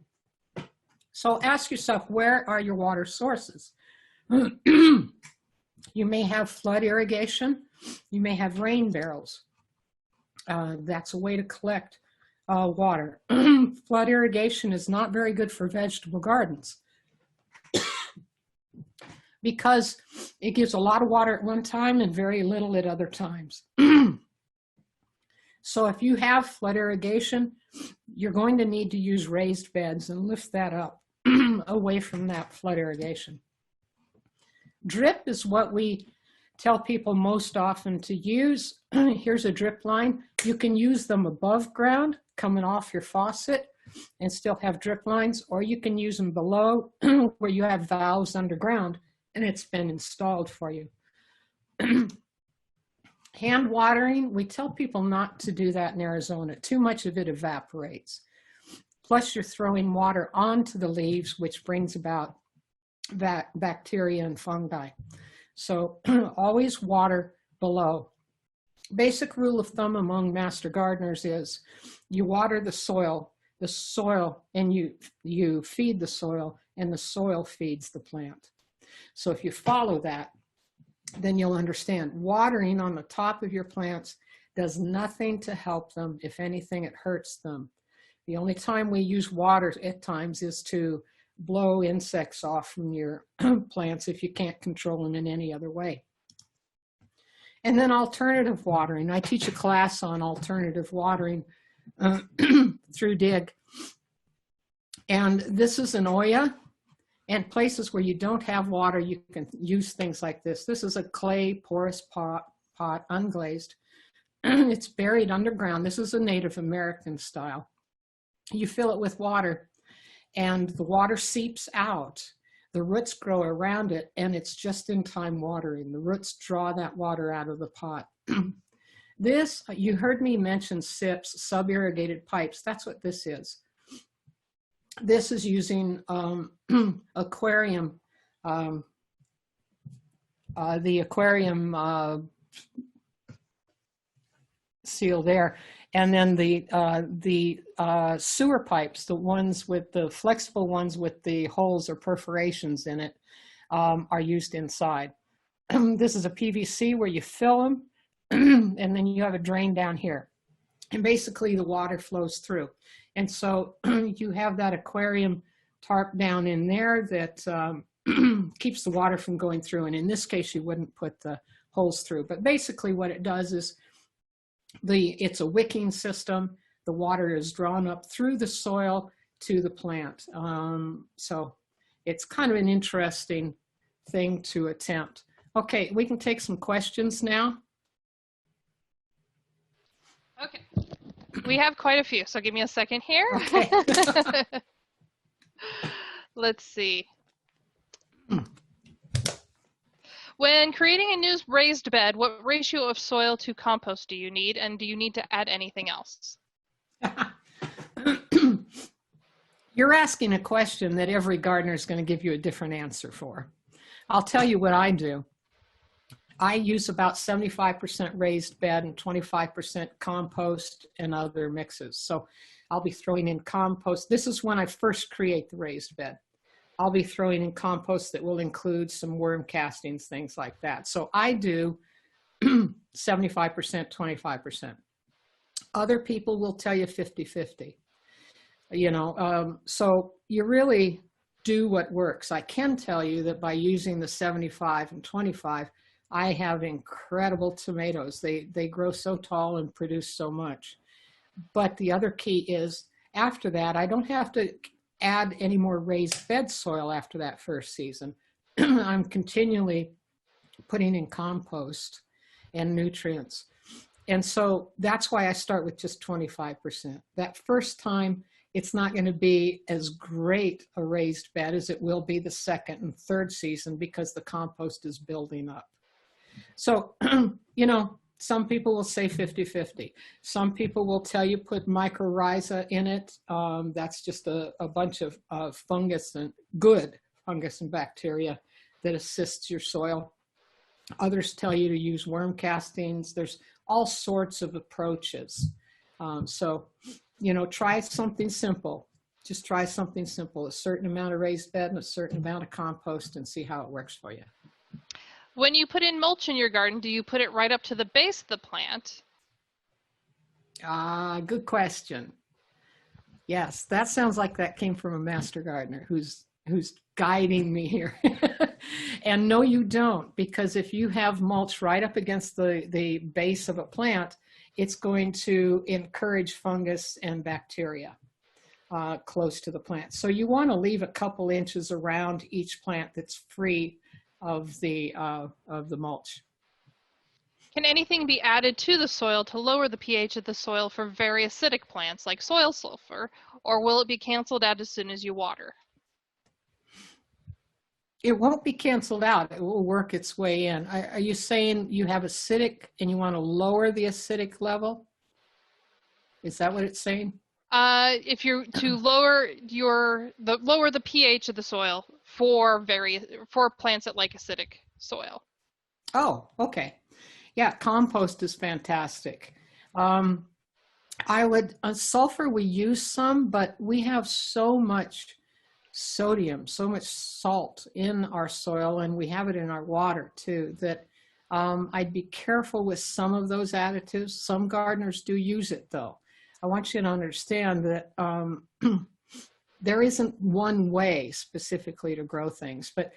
So ask yourself, where are your water sources? You may have flood irrigation. You may have rain barrels. That's a way to collect water. Flood irrigation is not very good for vegetable gardens because it gives a lot of water at one time and very little at other times. So if you have flood irrigation, you're going to need to use raised beds and lift that up away from that flood irrigation. Drip is what we tell people most often to use. Here's a drip line. You can use them above ground, coming off your faucet, and still have drip lines, or you can use them below where you have valves underground and it's been installed for you. Hand watering, we tell people not to do that in Arizona. Too much of it evaporates. Plus you're throwing water onto the leaves, which brings about bacteria and fungi. So always water below. Basic rule of thumb among master gardeners is you water the soil, and you feed the soil, and the soil feeds the plant. So if you follow that, then you'll understand. Watering on the top of your plants does nothing to help them. If anything, it hurts them. The only time we use water at times is to blow insects off from your plants if you can't control them in any other way. And then alternative watering. I teach a class on alternative watering through DIG. And this is an Oya. And places where you don't have water, you can use things like this. This is a clay porous pot unglazed. It's buried underground. This is a Native American style. You fill it with water and the water seeps out. The roots grow around it and it's just in time watering. The roots draw that water out of the pot. This, you heard me mention SIPs, sub-irrigated pipes. That's what this is. This is using aquarium, the aquarium seal there. And then the sewer pipes, the ones with the flexible ones with the holes or perforations in it, are used inside. This is a PVC where you fill them and then you have a drain down here. And basically the water flows through. And so you have that aquarium tarp down in there that keeps the water from going through. And in this case, you wouldn't put the holes through. But basically what it does is it's a wicking system. The water is drawn up through the soil to the plant. So it's kind of an interesting thing to attempt. Okay, we can take some questions now. Okay. We have quite a few, so give me a second here. Okay. Let's see. When creating a new raised bed, what ratio of soil to compost do you need, and do you need to add anything else? You're asking a question that every gardener is going to give you a different answer for. I'll tell you what I do. I use about 75% raised bed and 25% compost and other mixes. So I'll be throwing in compost. This is when I first create the raised bed. I'll be throwing in compost that will include some worm castings, things like that. So I do 75%, 25%. Other people will tell you 50-50. You know, so you really do what works. I can tell you that by using the 75 and 25, I have incredible tomatoes. They grow so tall and produce so much. But the other key is after that, I don't have to add any more raised bed soil after that first season. I'm continually putting in compost and nutrients. And so that's why I start with just 25%. That first time, it's not going to be as great a raised bed as it will be the second and third season because the compost is building up. So, you know, some people will say 50-50. Some people will tell you put mycorrhiza in it. That's just a bunch of fungus and good fungus and bacteria that assists your soil. Others tell you to use worm castings. There's all sorts of approaches. So, you know, try something simple. Just try something simple, a certain amount of raised bed and a certain amount of compost and see how it works for you. When you put in mulch in your garden, do you put it right up to the base of the plant? Good question. Yes, that sounds like that came from a master gardener who's guiding me here. And no, you don't, because if you have mulch right up against the base of a plant, it's going to encourage fungus and bacteria close to the plant. So you want to leave a couple inches around each plant that's free of the mulch. Can anything be added to the soil to lower the pH of the soil for very acidic plants like soil sulfur, or will it be canceled out as soon as you water? It won't be canceled out. It will work its way in. Are you saying you have acidic and you want to lower the acidic level? Is that what it's saying? If you're to lower the pH of the soil for plants that like acidic soil. Oh, okay. Yeah, compost is fantastic. Sulfur we use some, but we have so much sodium, so much salt in our soil, and we have it in our water too, that I'd be careful with some of those additives. Some gardeners do use it though. I want you to understand that there isn't one way specifically to grow things, but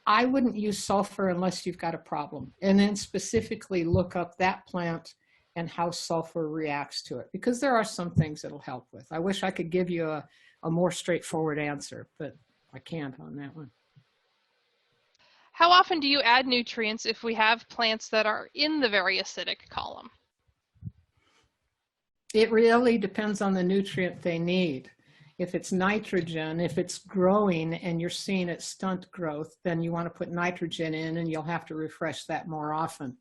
I wouldn't use sulfur unless you've got a problem, and then specifically look up that plant and how sulfur reacts to it, because there are some things it'll help with. I wish I could give you a more straightforward answer, but I can't on that one. How often do you add nutrients if we have plants that are in the very acidic column? It really depends on the nutrient they need. If it's nitrogen, if it's growing and you're seeing it stunt growth, then you want to put nitrogen in, and you'll have to refresh that more often.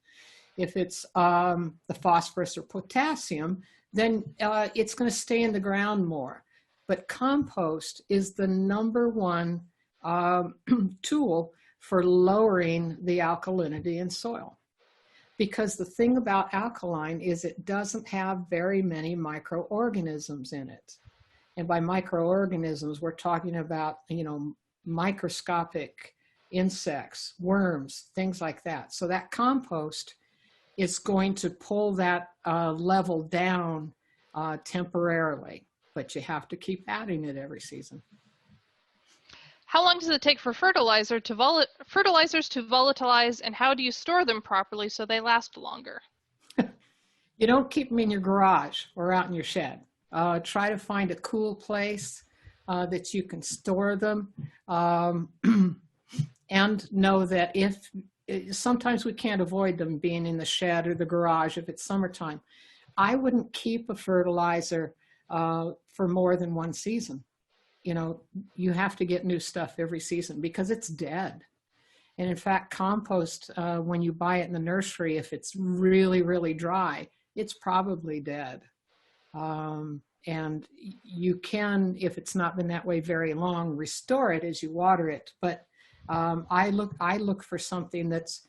If it's the phosphorus or potassium, then it's going to stay in the ground more. But compost is the #1 tool for lowering the alkalinity in soil. Because the thing about alkaline is it doesn't have very many microorganisms in it. And by microorganisms, we're talking about, you know, microscopic insects, worms, things like that. So that compost is going to pull that level down temporarily, but you have to keep adding it every season. How long does it take for fertilizers to volatilize, and how do you store them properly so they last longer? You don't keep them in your garage or out in your shed. Try to find a cool place that you can store them, and know that sometimes we can't avoid them being in the shed or the garage if it's summertime. I wouldn't keep a fertilizer for more than 1 season. You know, you have to get new stuff every season because it's dead. And in fact, compost, when you buy it in the nursery, if it's really, really dry, it's probably dead. And you can, if it's not been that way very long, restore it as you water it. But I look for something that's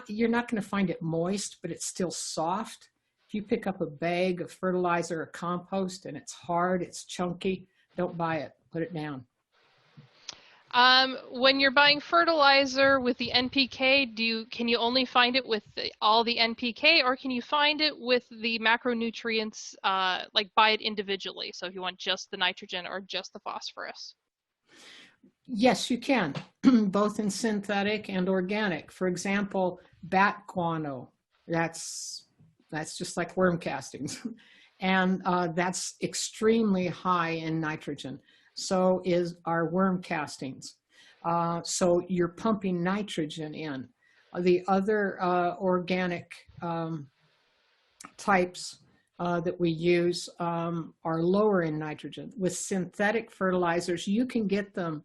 you're not going to find it moist, but it's still soft. If you pick up a bag of fertilizer or compost and it's hard, it's chunky, don't buy it. Put it down. When you're buying fertilizer with the NPK, can you only find it with all the NPK, or can you find it with the macronutrients, like buy it individually? So if you want just the nitrogen or just the phosphorus? Yes, you can, both in synthetic and organic. For example, bat guano, that's just like worm castings. And that's extremely high in nitrogen. So is our worm castings. So you're pumping nitrogen in. The other organic types that we use are lower in nitrogen. With synthetic fertilizers, you can get them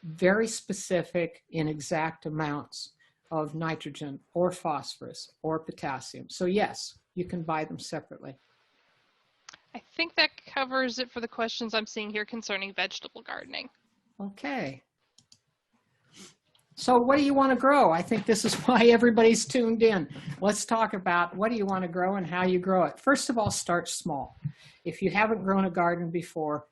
very specific in exact amounts of nitrogen or phosphorus or potassium. So yes, you can buy them separately. I think that covers it for the questions I'm seeing here concerning vegetable gardening. Okay. So what do you want to grow? I think this is why everybody's tuned in. Let's talk about what do you want to grow and how you grow it. First of all, start small. If you haven't grown a garden before,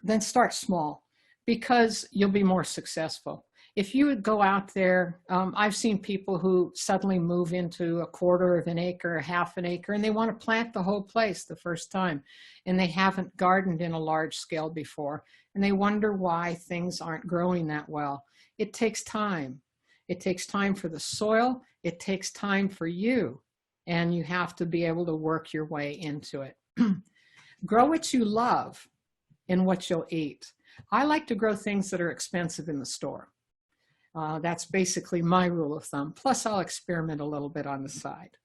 then start small because you'll be more successful. If you would go out there, I've seen people who suddenly move into a 1/4 of an acre, 1/2 an acre, and they want to plant the whole place the first time, and they haven't gardened in a large scale before, and they wonder why things aren't growing that well. It takes time. It takes time for the soil. It takes time for you, and you have to be able to work your way into it. Grow what you love and what you'll eat. I like to grow things that are expensive in the store. That's basically my rule of thumb. Plus, I'll experiment a little bit on the side.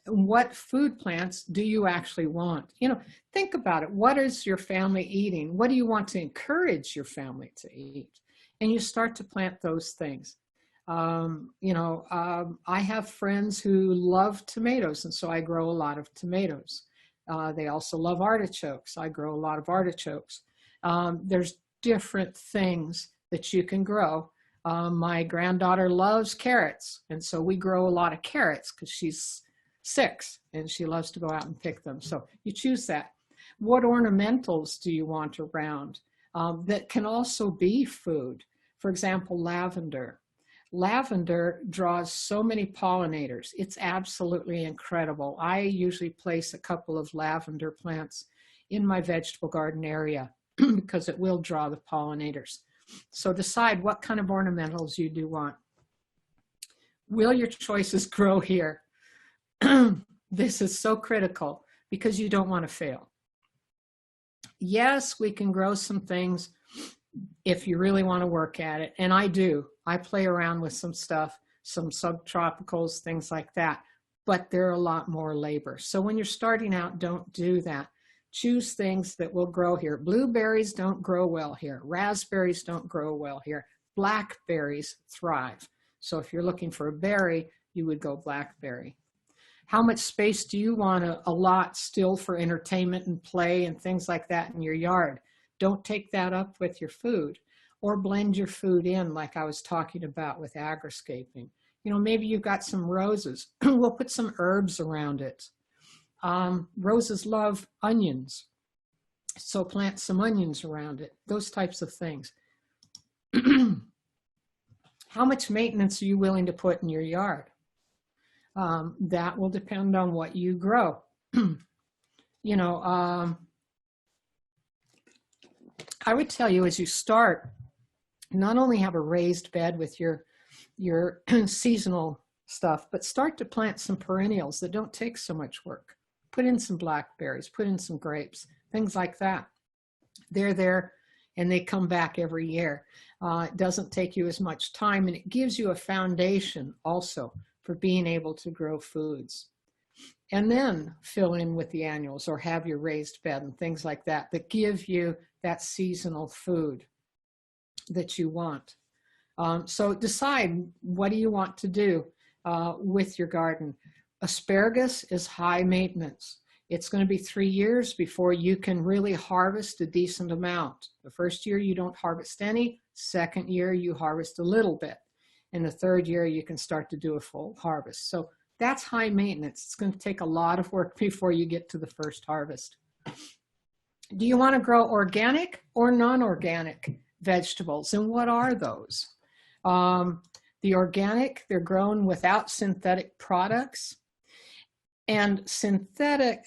What food plants do you actually want? You know, think about it. What is your family eating? What do you want to encourage your family to eat? And you start to plant those things. I have friends who love tomatoes, and so I grow a lot of tomatoes. They also love artichokes. I grow a lot of artichokes. There's different things that you can grow. My granddaughter loves carrots, and so we grow a lot of carrots because she's 6 and she loves to go out and pick them. So you choose that. What ornamentals do you want around that can also be food? For example, lavender. Lavender draws so many pollinators. It's absolutely incredible. I usually place a couple of lavender plants in my vegetable garden area because it will draw the pollinators. So decide what kind of ornamentals you do want. Will your choices grow here? This is so critical because you don't want to fail. Yes, we can grow some things if you really want to work at it. And I do. I play around with some stuff, some subtropicals, things like that. But they're a lot more labor. So when you're starting out, don't do that. Choose things that will grow here. Blueberries don't grow well here. Raspberries don't grow well here. Blackberries thrive. So if you're looking for a berry, you would go blackberry. How much space do you want to allot still for entertainment and play and things like that in your yard? Don't take that up with your food, or blend your food in like I was talking about with agriscaping. You know, maybe you've got some roses. We'll put some herbs around it. Roses love onions, so plant some onions around it, those types of things. How much maintenance are you willing to put in your yard? That will depend on what you grow. You know, I would tell you as you start, not only have a raised bed with your seasonal stuff, but start to plant some perennials that don't take so much work. Put in some blackberries, put in some grapes, things like that. They're there and they come back every year. It doesn't take you as much time, and it gives you a foundation also for being able to grow foods. And then fill in with the annuals or have your raised bed and things like that that give you that seasonal food that you want. So decide, what do you want to do with your garden? Asparagus is high maintenance. It's going to be 3 years before you can really harvest a decent amount. The first year you don't harvest any, second year you harvest a little bit. And the third year you can start to do a full harvest. So that's high maintenance. It's going to take a lot of work before you get to the first harvest. Do you want to grow organic or non-organic vegetables? And what are those? The organic, they're grown without synthetic products. And certified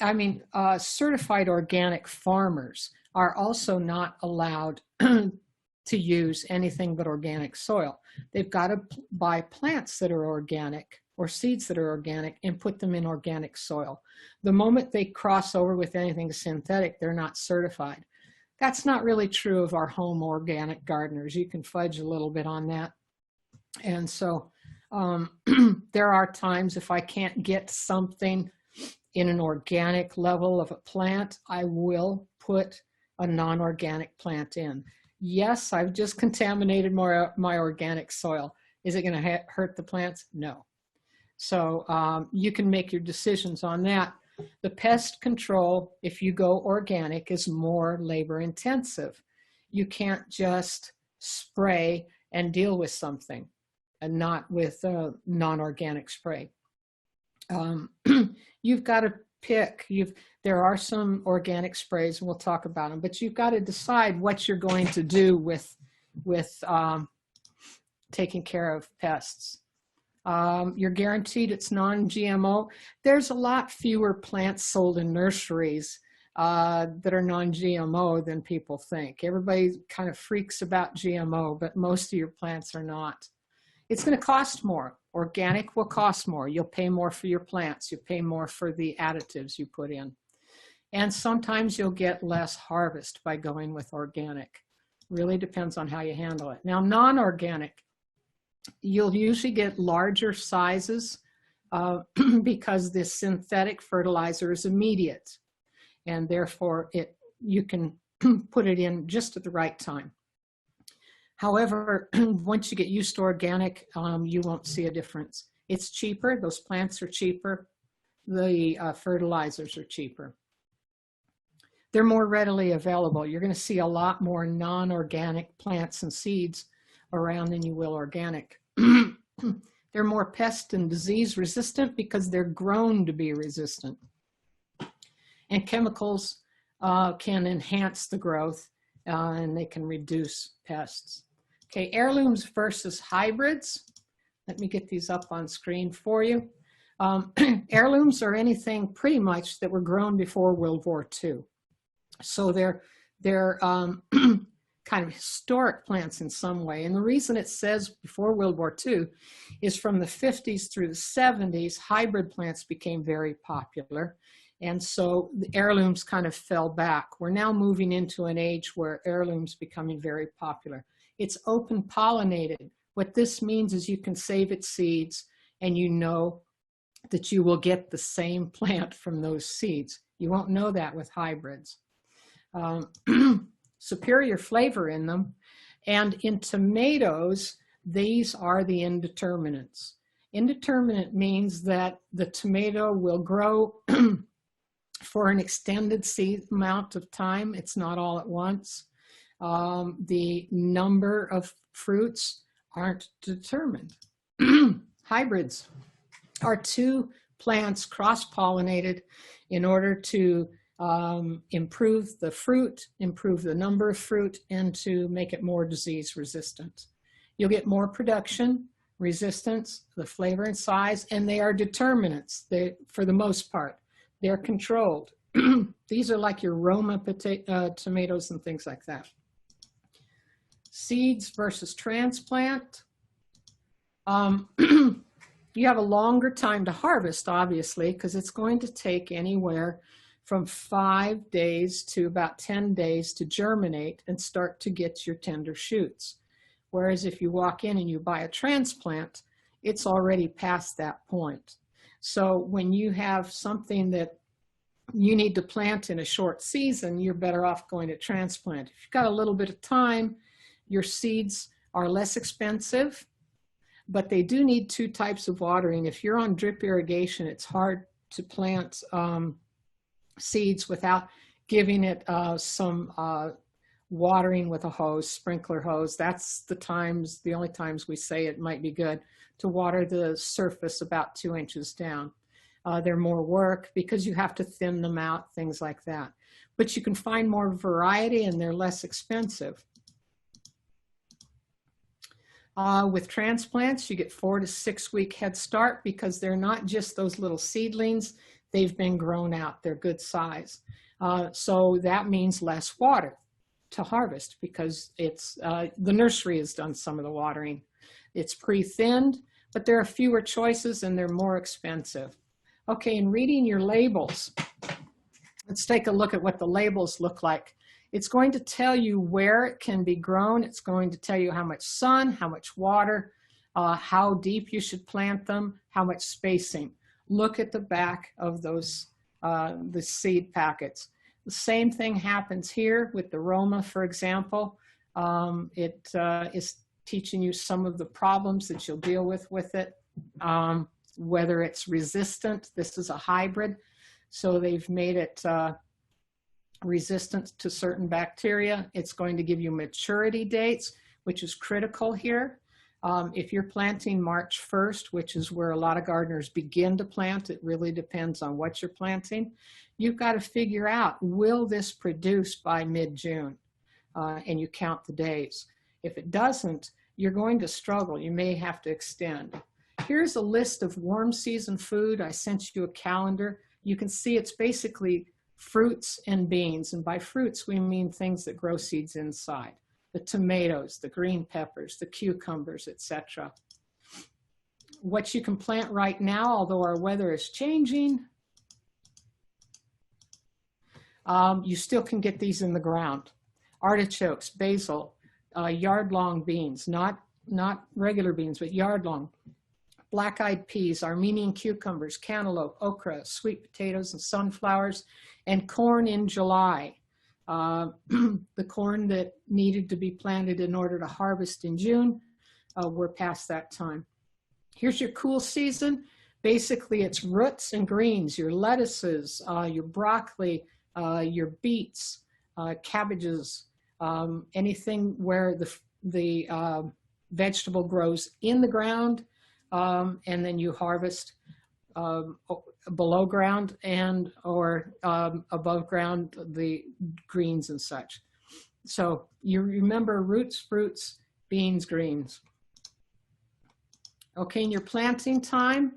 organic farmers are also not allowed to use anything but organic soil. They've got to buy plants that are organic or seeds that are organic and put them in organic soil. The moment they cross over with anything synthetic, they're not certified. That's not really true of our home organic gardeners. You can fudge a little bit on that. And so there are times if I can't get something in an organic level of a plant, I will put a non-organic plant in. Yes, I've just contaminated my organic soil. Is it going to hurt the plants? No. So you can make your decisions on that. The pest control, if you go organic, is more labor intensive. You can't just spray and deal with something, and not with non-organic spray. You've got to pick. There are some organic sprays, and we'll talk about them, but you've got to decide what you're going to do with taking care of pests. You're guaranteed it's non-GMO. There's a lot fewer plants sold in nurseries that are non-GMO than people think. Everybody kind of freaks about GMO, but most of your plants are not. It's going to cost more. Organic will cost more. You'll pay more for your plants. You'll pay more for the additives you put in. And sometimes you'll get less harvest by going with organic. Really depends on how you handle it. Now, non-organic, you'll usually get larger sizes because this synthetic fertilizer is immediate. And therefore, you can put it in just at the right time. However, once you get used to organic, you won't see a difference. It's cheaper. Those plants are cheaper. The fertilizers are cheaper. They're more readily available. You're going to see a lot more non-organic plants and seeds around than you will organic. They're more pest and disease resistant because they're grown to be resistant. And chemicals can enhance the growth and they can reduce pests. Okay, heirlooms versus hybrids. Let me get these up on screen for you. Heirlooms are anything pretty much that were grown before World War II. So they're kind of historic plants in some way. And the reason it says before World War II is from the 50s through the 70s, hybrid plants became very popular. And so the heirlooms kind of fell back. We're now moving into an age where heirlooms becoming very popular. It's open pollinated. What this means is you can save its seeds and you know that you will get the same plant from those seeds. You won't know that with hybrids. Superior flavor in them. And in tomatoes, these are the indeterminates. Indeterminate means that the tomato will grow for an extended amount of time. It's not all at once. The number of fruits aren't determined. Hybrids are two plants cross-pollinated in order to improve the fruit, improve the number of fruit, and to make it more disease resistant. You'll get more production, resistance, the flavor and size, and they are determinants. For the most part, they're controlled. These are like your Roma tomatoes and things like that. Seeds versus transplant. You have a longer time to harvest, obviously, because it's going to take anywhere from 5 days to about 10 days to germinate and start to get your tender shoots. Whereas if you walk in and you buy a transplant, it's already past that point. So when you have something that you need to plant in a short season, you're better off going to transplant. If you've got a little bit of time, your seeds are less expensive, but they do need 2 types of watering. If you're on drip irrigation, it's hard to plant seeds without giving it some watering with a hose, sprinkler hose. That's the only times we say it might be good to water the surface about 2 inches down. They're more work because you have to thin them out, things like that. But you can find more variety and they're less expensive. With transplants, you get 4 to 6 week head start because they're not just those little seedlings. They've been grown out. They're good size. So that means less water to harvest because it's the nursery has done some of the watering. It's pre-thinned, but there are fewer choices and they're more expensive. Okay, in reading your labels, let's take a look at what the labels look like. It's going to tell you where it can be grown. It's going to tell you how much sun, how much water, how deep you should plant them, how much spacing. Look at the back of those, the seed packets. The same thing happens here with the Roma, for example. It is teaching you some of the problems that you'll deal with it, whether it's resistant. This is a hybrid, so they've made it resistant to certain bacteria. It's going to give you maturity dates, which is critical here. If you're planting March 1st, which is where a lot of gardeners begin to plant, it really depends on what you're planting. You've got to figure out, will this produce by mid-June? And you count the days. If it doesn't, you're going to struggle. You may have to extend. Here's a list of warm season food. I sent you a calendar. You can see it's basically fruits and beans. And by fruits, we mean things that grow seeds inside. The tomatoes, the green peppers, the cucumbers, etc. What you can plant right now, although our weather is changing, you still can get these in the ground. Artichokes, basil, yard-long beans, not regular beans, but yard-long. Black-eyed peas, Armenian cucumbers, cantaloupe, okra, sweet potatoes, and sunflowers, and corn in July. The corn that needed to be planted in order to harvest in June, we're past that time. Here's your cool season. Basically, it's roots and greens, your lettuces, your broccoli, your beets, cabbages, anything where the vegetable grows in the ground, and then you harvest below ground and or above ground the greens and such. So you remember roots, fruits, beans, greens. Okay, in your planting time,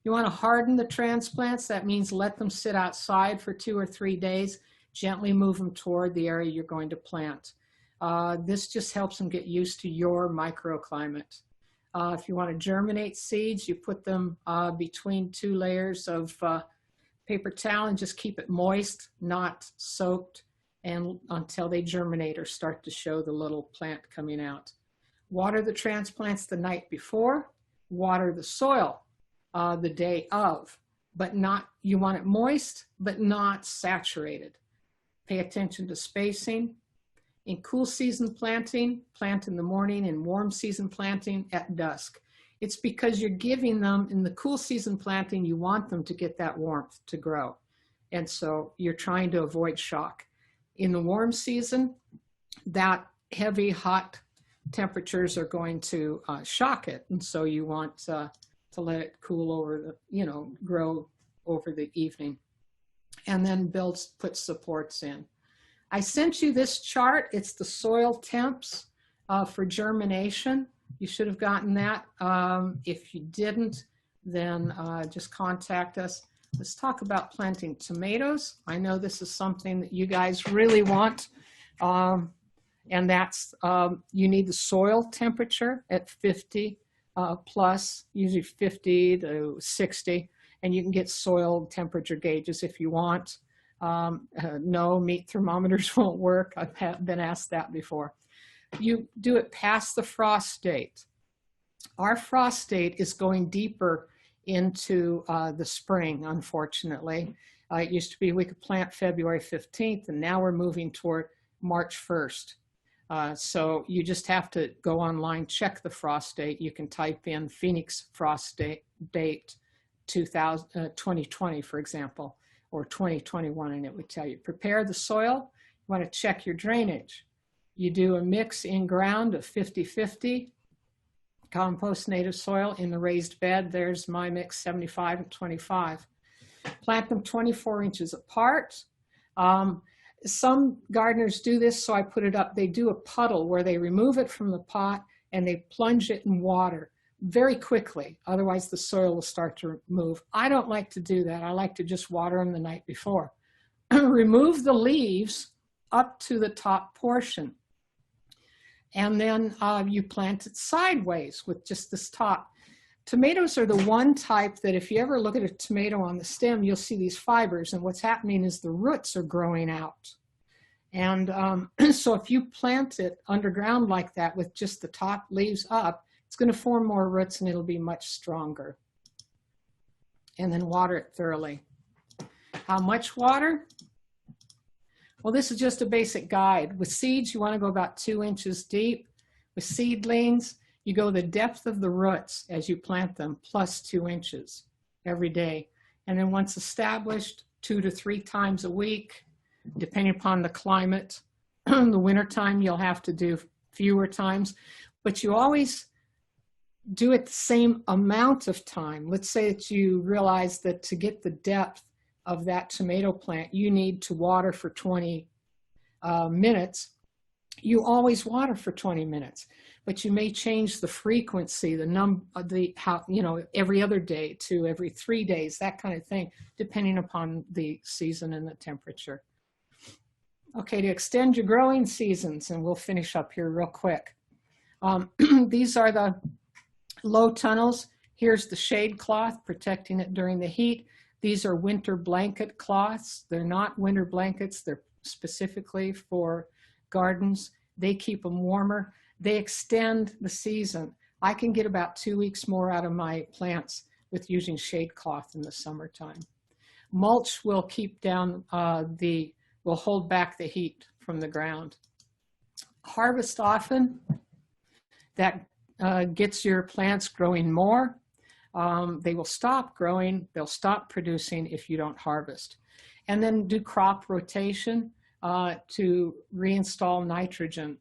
you want to harden the transplants. That means let them sit outside for 2 or 3 days. Gently move them toward the area you're going to plant. This just helps them get used to your microclimate. If you want to germinate seeds, you put them between 2 layers of paper towel and just keep it moist, not soaked, and until they germinate or start to show the little plant coming out. Water the transplants the night before. Water the soil the day of, but not, you want it moist, but not saturated. Pay attention to spacing. In cool season planting, plant in the morning. In warm season planting, at dusk. It's because you're giving them, in the cool season planting, you want them to get that warmth to grow. And so you're trying to avoid shock. In the warm season, that heavy, hot temperatures are going to shock it. And so you want to let it cool over the, grow over the evening. And then put supports in. I sent you this chart. It's the soil temps for germination. You should have gotten that. If you didn't, then just contact us. Let's talk about planting tomatoes. I know this is something that you guys really want. And that's, you need the soil temperature at 50 plus, usually 50 to 60. And you can get soil temperature gauges if you want. No, meat thermometers won't work. I've been asked that before. You do it past the frost date. Our frost date is going deeper into the spring, unfortunately. It used to be we could plant February 15th, and now we're moving toward March 1st. So you just have to go online, check the frost date. You can type in Phoenix frost date 2020, for example, or 2021, and it would tell you. Prepare the soil. You want to check your drainage. You do a mix in ground of 50-50, compost native soil in the raised bed. There's my mix, 75 and 25. Plant them 24 inches apart. Some gardeners do this, so I put it up. They do a puddle where they remove it from the pot and they plunge it in water very quickly. Otherwise, the soil will start to move. I don't like to do that. I like to just water them the night before. Remove the leaves up to the top portion. And then you plant it sideways with just this top. Tomatoes are the one type that if you ever look at a tomato on the stem, you'll see these fibers. And what's happening is the roots are growing out. And so if you plant it underground like that with just the top leaves up, it's going to form more roots and it'll be much stronger. And then water it thoroughly. How much water? Well, this is just a basic guide. With seeds, you want to go about 2 inches deep. With seedlings, you go the depth of the roots as you plant them, plus 2 inches every day. And then once established, 2 to 3 times a week, depending upon the climate. The wintertime, you'll have to do fewer times, but you always do it the same amount of time. Let's say that you realize that to get the depth of that tomato plant, you need to water for 20 minutes. You always water for 20 minutes, but you may change the frequency, every other day to every 3 days, that kind of thing, depending upon the season and the temperature. Okay, to extend your growing seasons, and we'll finish up here real quick. These are the low tunnels. Here's the shade cloth protecting it during the heat. These are winter blanket cloths. They're not winter blankets. They're specifically for gardens. They keep them warmer. They extend the season. I can get about 2 weeks more out of my plants with using shade cloth in the summertime. Mulch will keep down will hold back the heat from the ground. Harvest often. That gets your plants growing more. They will stop growing. They'll stop producing if you don't harvest. And then do crop rotation to reinstall nitrogen.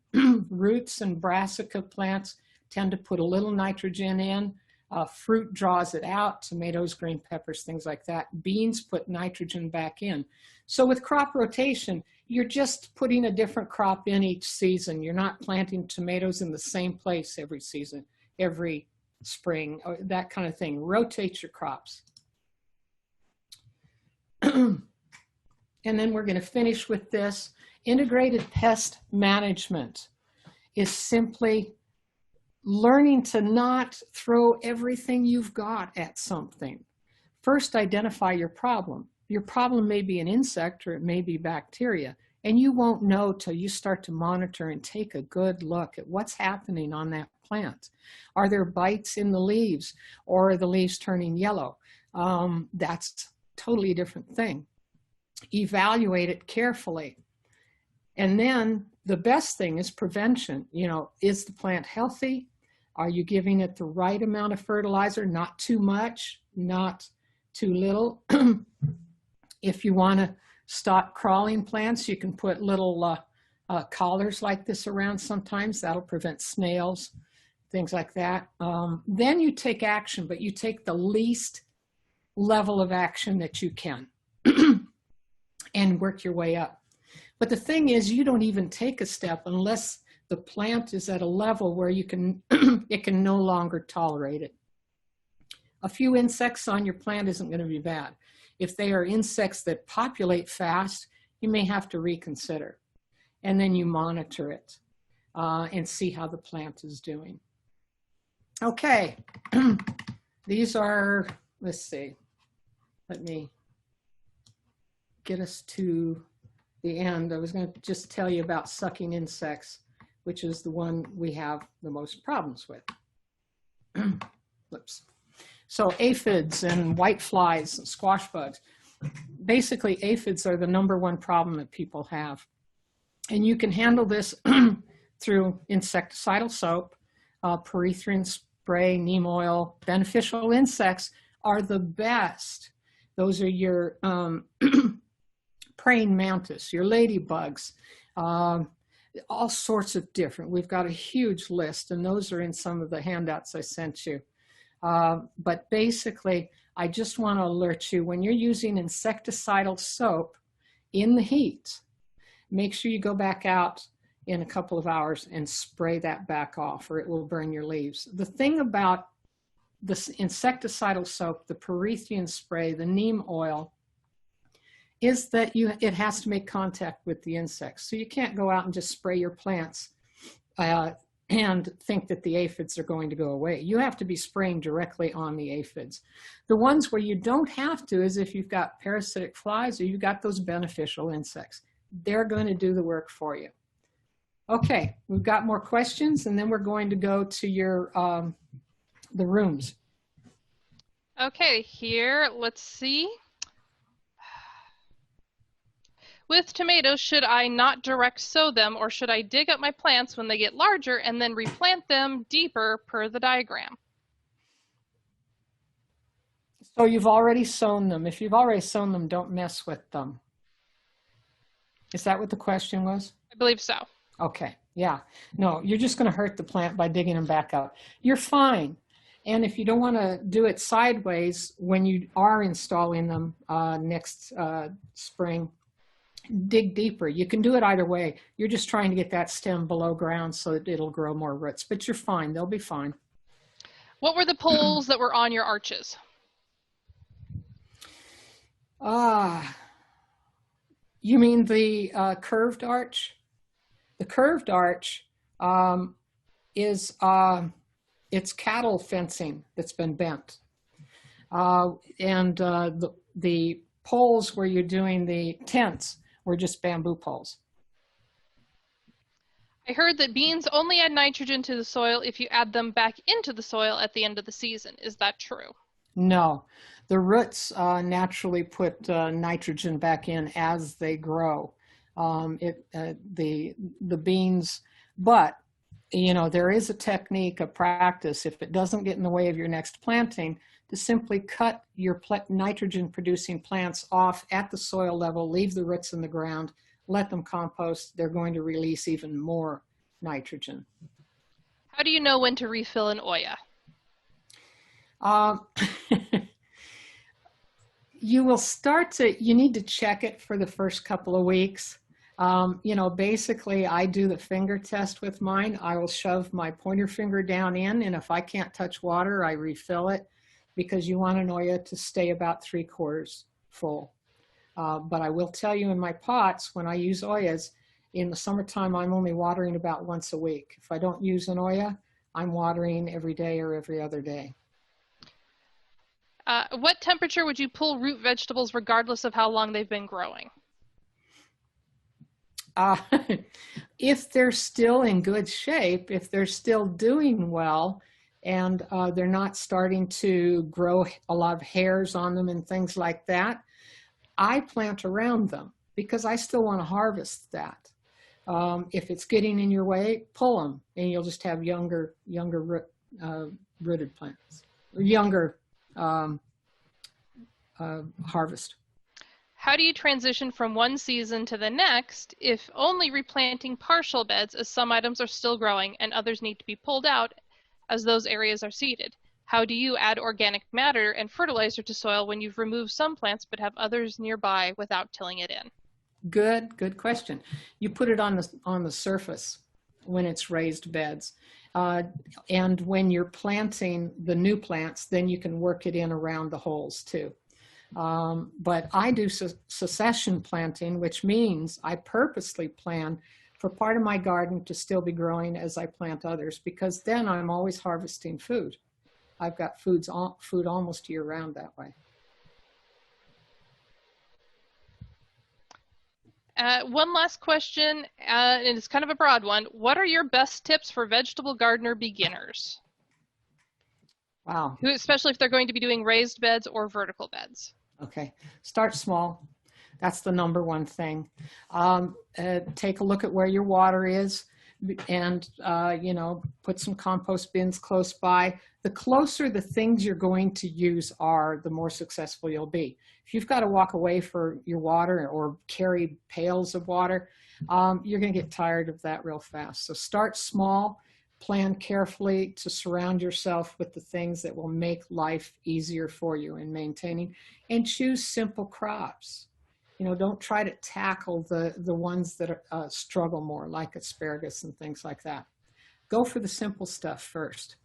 Roots and brassica plants tend to put a little nitrogen in. Fruit draws it out, tomatoes, green peppers, things like that. Beans put nitrogen back in. So with crop rotation, you're just putting a different crop in each season. You're not planting tomatoes in the same place every season. every spring, or that kind of thing. Rotate your crops. And then we're going to finish with this. Integrated pest management is simply learning to not throw everything you've got at something. First, identify your problem. Your problem may be an insect or it may be bacteria, and you won't know till you start to monitor and take a good look at what's happening on that plant. Are there bites in the leaves, or are the leaves turning yellow? That's a totally different thing. Evaluate it carefully. And then the best thing is prevention. You know, is the plant healthy? Are you giving it the right amount of fertilizer? Not too much, not too little. If you want to stop crawling plants, you can put little collars like this around sometimes. That'll prevent snails, things like that. Then you take action, but you take the least level of action that you can and work your way up. But the thing is, you don't even take a step unless the plant is at a level where you can it can no longer tolerate it. A few insects on your plant isn't going to be bad. If they are insects that populate fast, you may have to reconsider. And then you monitor it and see how the plant is doing. Okay, these are, let's see, let me get us to the end. I was going to just tell you about sucking insects, which is the one we have the most problems with. Whoops. So aphids and whiteflies and squash bugs. Basically, aphids are the #1 problem that people have. And you can handle this through insecticidal soap, permethrin spray, neem oil. Beneficial insects are the best. Those are your praying mantis, your ladybugs, all sorts of different. We've got a huge list, and those are in some of the handouts I sent you. But basically, I just want to alert you, when you're using insecticidal soap in the heat, make sure you go back out in a couple of hours and spray that back off, or it will burn your leaves. The thing about this insecticidal soap, the permethrin spray, the neem oil, is that it has to make contact with the insects. So you can't go out and just spray your plants and think that the aphids are going to go away. You have to be spraying directly on the aphids. The ones where you don't have to is if you've got parasitic flies or you've got those beneficial insects. They're going to do the work for you. Okay, we've got more questions, and then we're going to go to your the rooms. Okay, here, let's see. With tomatoes, should I not direct sow them, or should I dig up my plants when they get larger and then replant them deeper per the diagram? So you've already sown them. If you've already sown them, don't mess with them. Is that what the question was? I believe so. Okay, yeah. No, you're just going to hurt the plant by digging them back up. You're fine. And if you don't want to do it sideways when you are installing them next spring, dig deeper. You can do it either way. You're just trying to get that stem below ground so that it'll grow more roots. But you're fine. They'll be fine. What were the poles that were on your arches? You mean the curved arch? The curved arch is it's cattle fencing that's been bent. And the poles where you're doing the tents were just bamboo poles. I heard that beans only add nitrogen to the soil if you add them back into the soil at the end of the season. Is that true? No, the roots naturally put nitrogen back in as they grow. The beans, but you know, there is a technique, a practice, if it doesn't get in the way of your next planting, to simply cut your nitrogen producing plants off at the soil level, leave the roots in the ground, let them compost. They're going to release even more nitrogen. How do you know when to refill an Oya? You will start to, you need to check it for the first couple of weeks. You know, basically I do the finger test with mine. I will shove my pointer finger down in, and if I can't touch water, I refill it, because you want an Oya to stay about 3/4 full. But I will tell you, in my pots, when I use Oyas, in the summertime, I'm only watering about once a week. If I don't use an Oya, I'm watering every day or every other day. What temperature would you pull root vegetables regardless of how long they've been growing? If they're still in good shape, if they're still doing well, and they're not starting to grow a lot of hairs on them and things like that, I plant around them, because I still want to harvest that. If it's getting in your way, pull them, and you'll just have younger rooted plants, or younger harvest. How do you transition from one season to the next if only replanting partial beds, as some items are still growing and others need to be pulled out as those areas are seeded? How do you add organic matter and fertilizer to soil when you've removed some plants but have others nearby without tilling it in? Good question. You put it on the surface when it's raised beds. And when you're planting the new plants, then you can work it in around the holes too. But I do succession planting, which means I purposely plan for part of my garden to still be growing as I plant others, because then I'm always harvesting food. I've got food almost year round that way. One last question, and it's kind of a broad one. What are your best tips for vegetable gardener beginners? Wow. Especially if they're going to be doing raised beds or vertical beds. Okay, start small. That's the #1 thing. Take a look at where your water is, and you know, put some compost bins close by. The closer the things you're going to use are, the more successful you'll be. If you've got to walk away for your water or carry pails of water, you're going to get tired of that real fast. So start small. Plan carefully to surround yourself with the things that will make life easier for you in maintaining, and choose simple crops. You know, don't try to tackle the ones that struggle more, like asparagus and things like that. Go for the simple stuff first.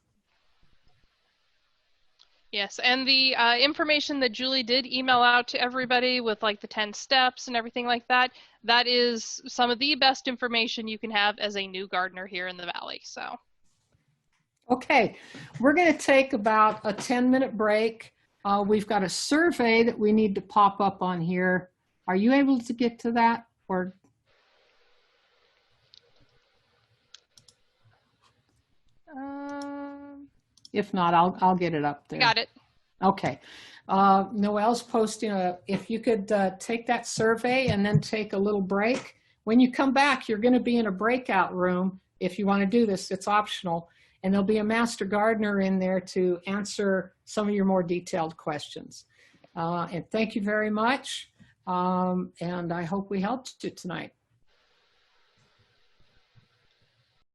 Yes, and the information that Julie did email out to everybody with like the 10 steps and everything like that, that is some of the best information you can have as a new gardener here in the Valley. So. Okay, we're going to take about a 10-minute break. We've got a survey that we need to pop up on here. Are you able to get to that? Or if not, I'll get it up there. Got it. Okay. Noelle's posting if you could take that survey and then take a little break. When you come back, you're going to be in a breakout room. If you want to do this, it's optional. And there'll be a master gardener in there to answer some of your more detailed questions. And thank you very much. And I hope we helped you tonight.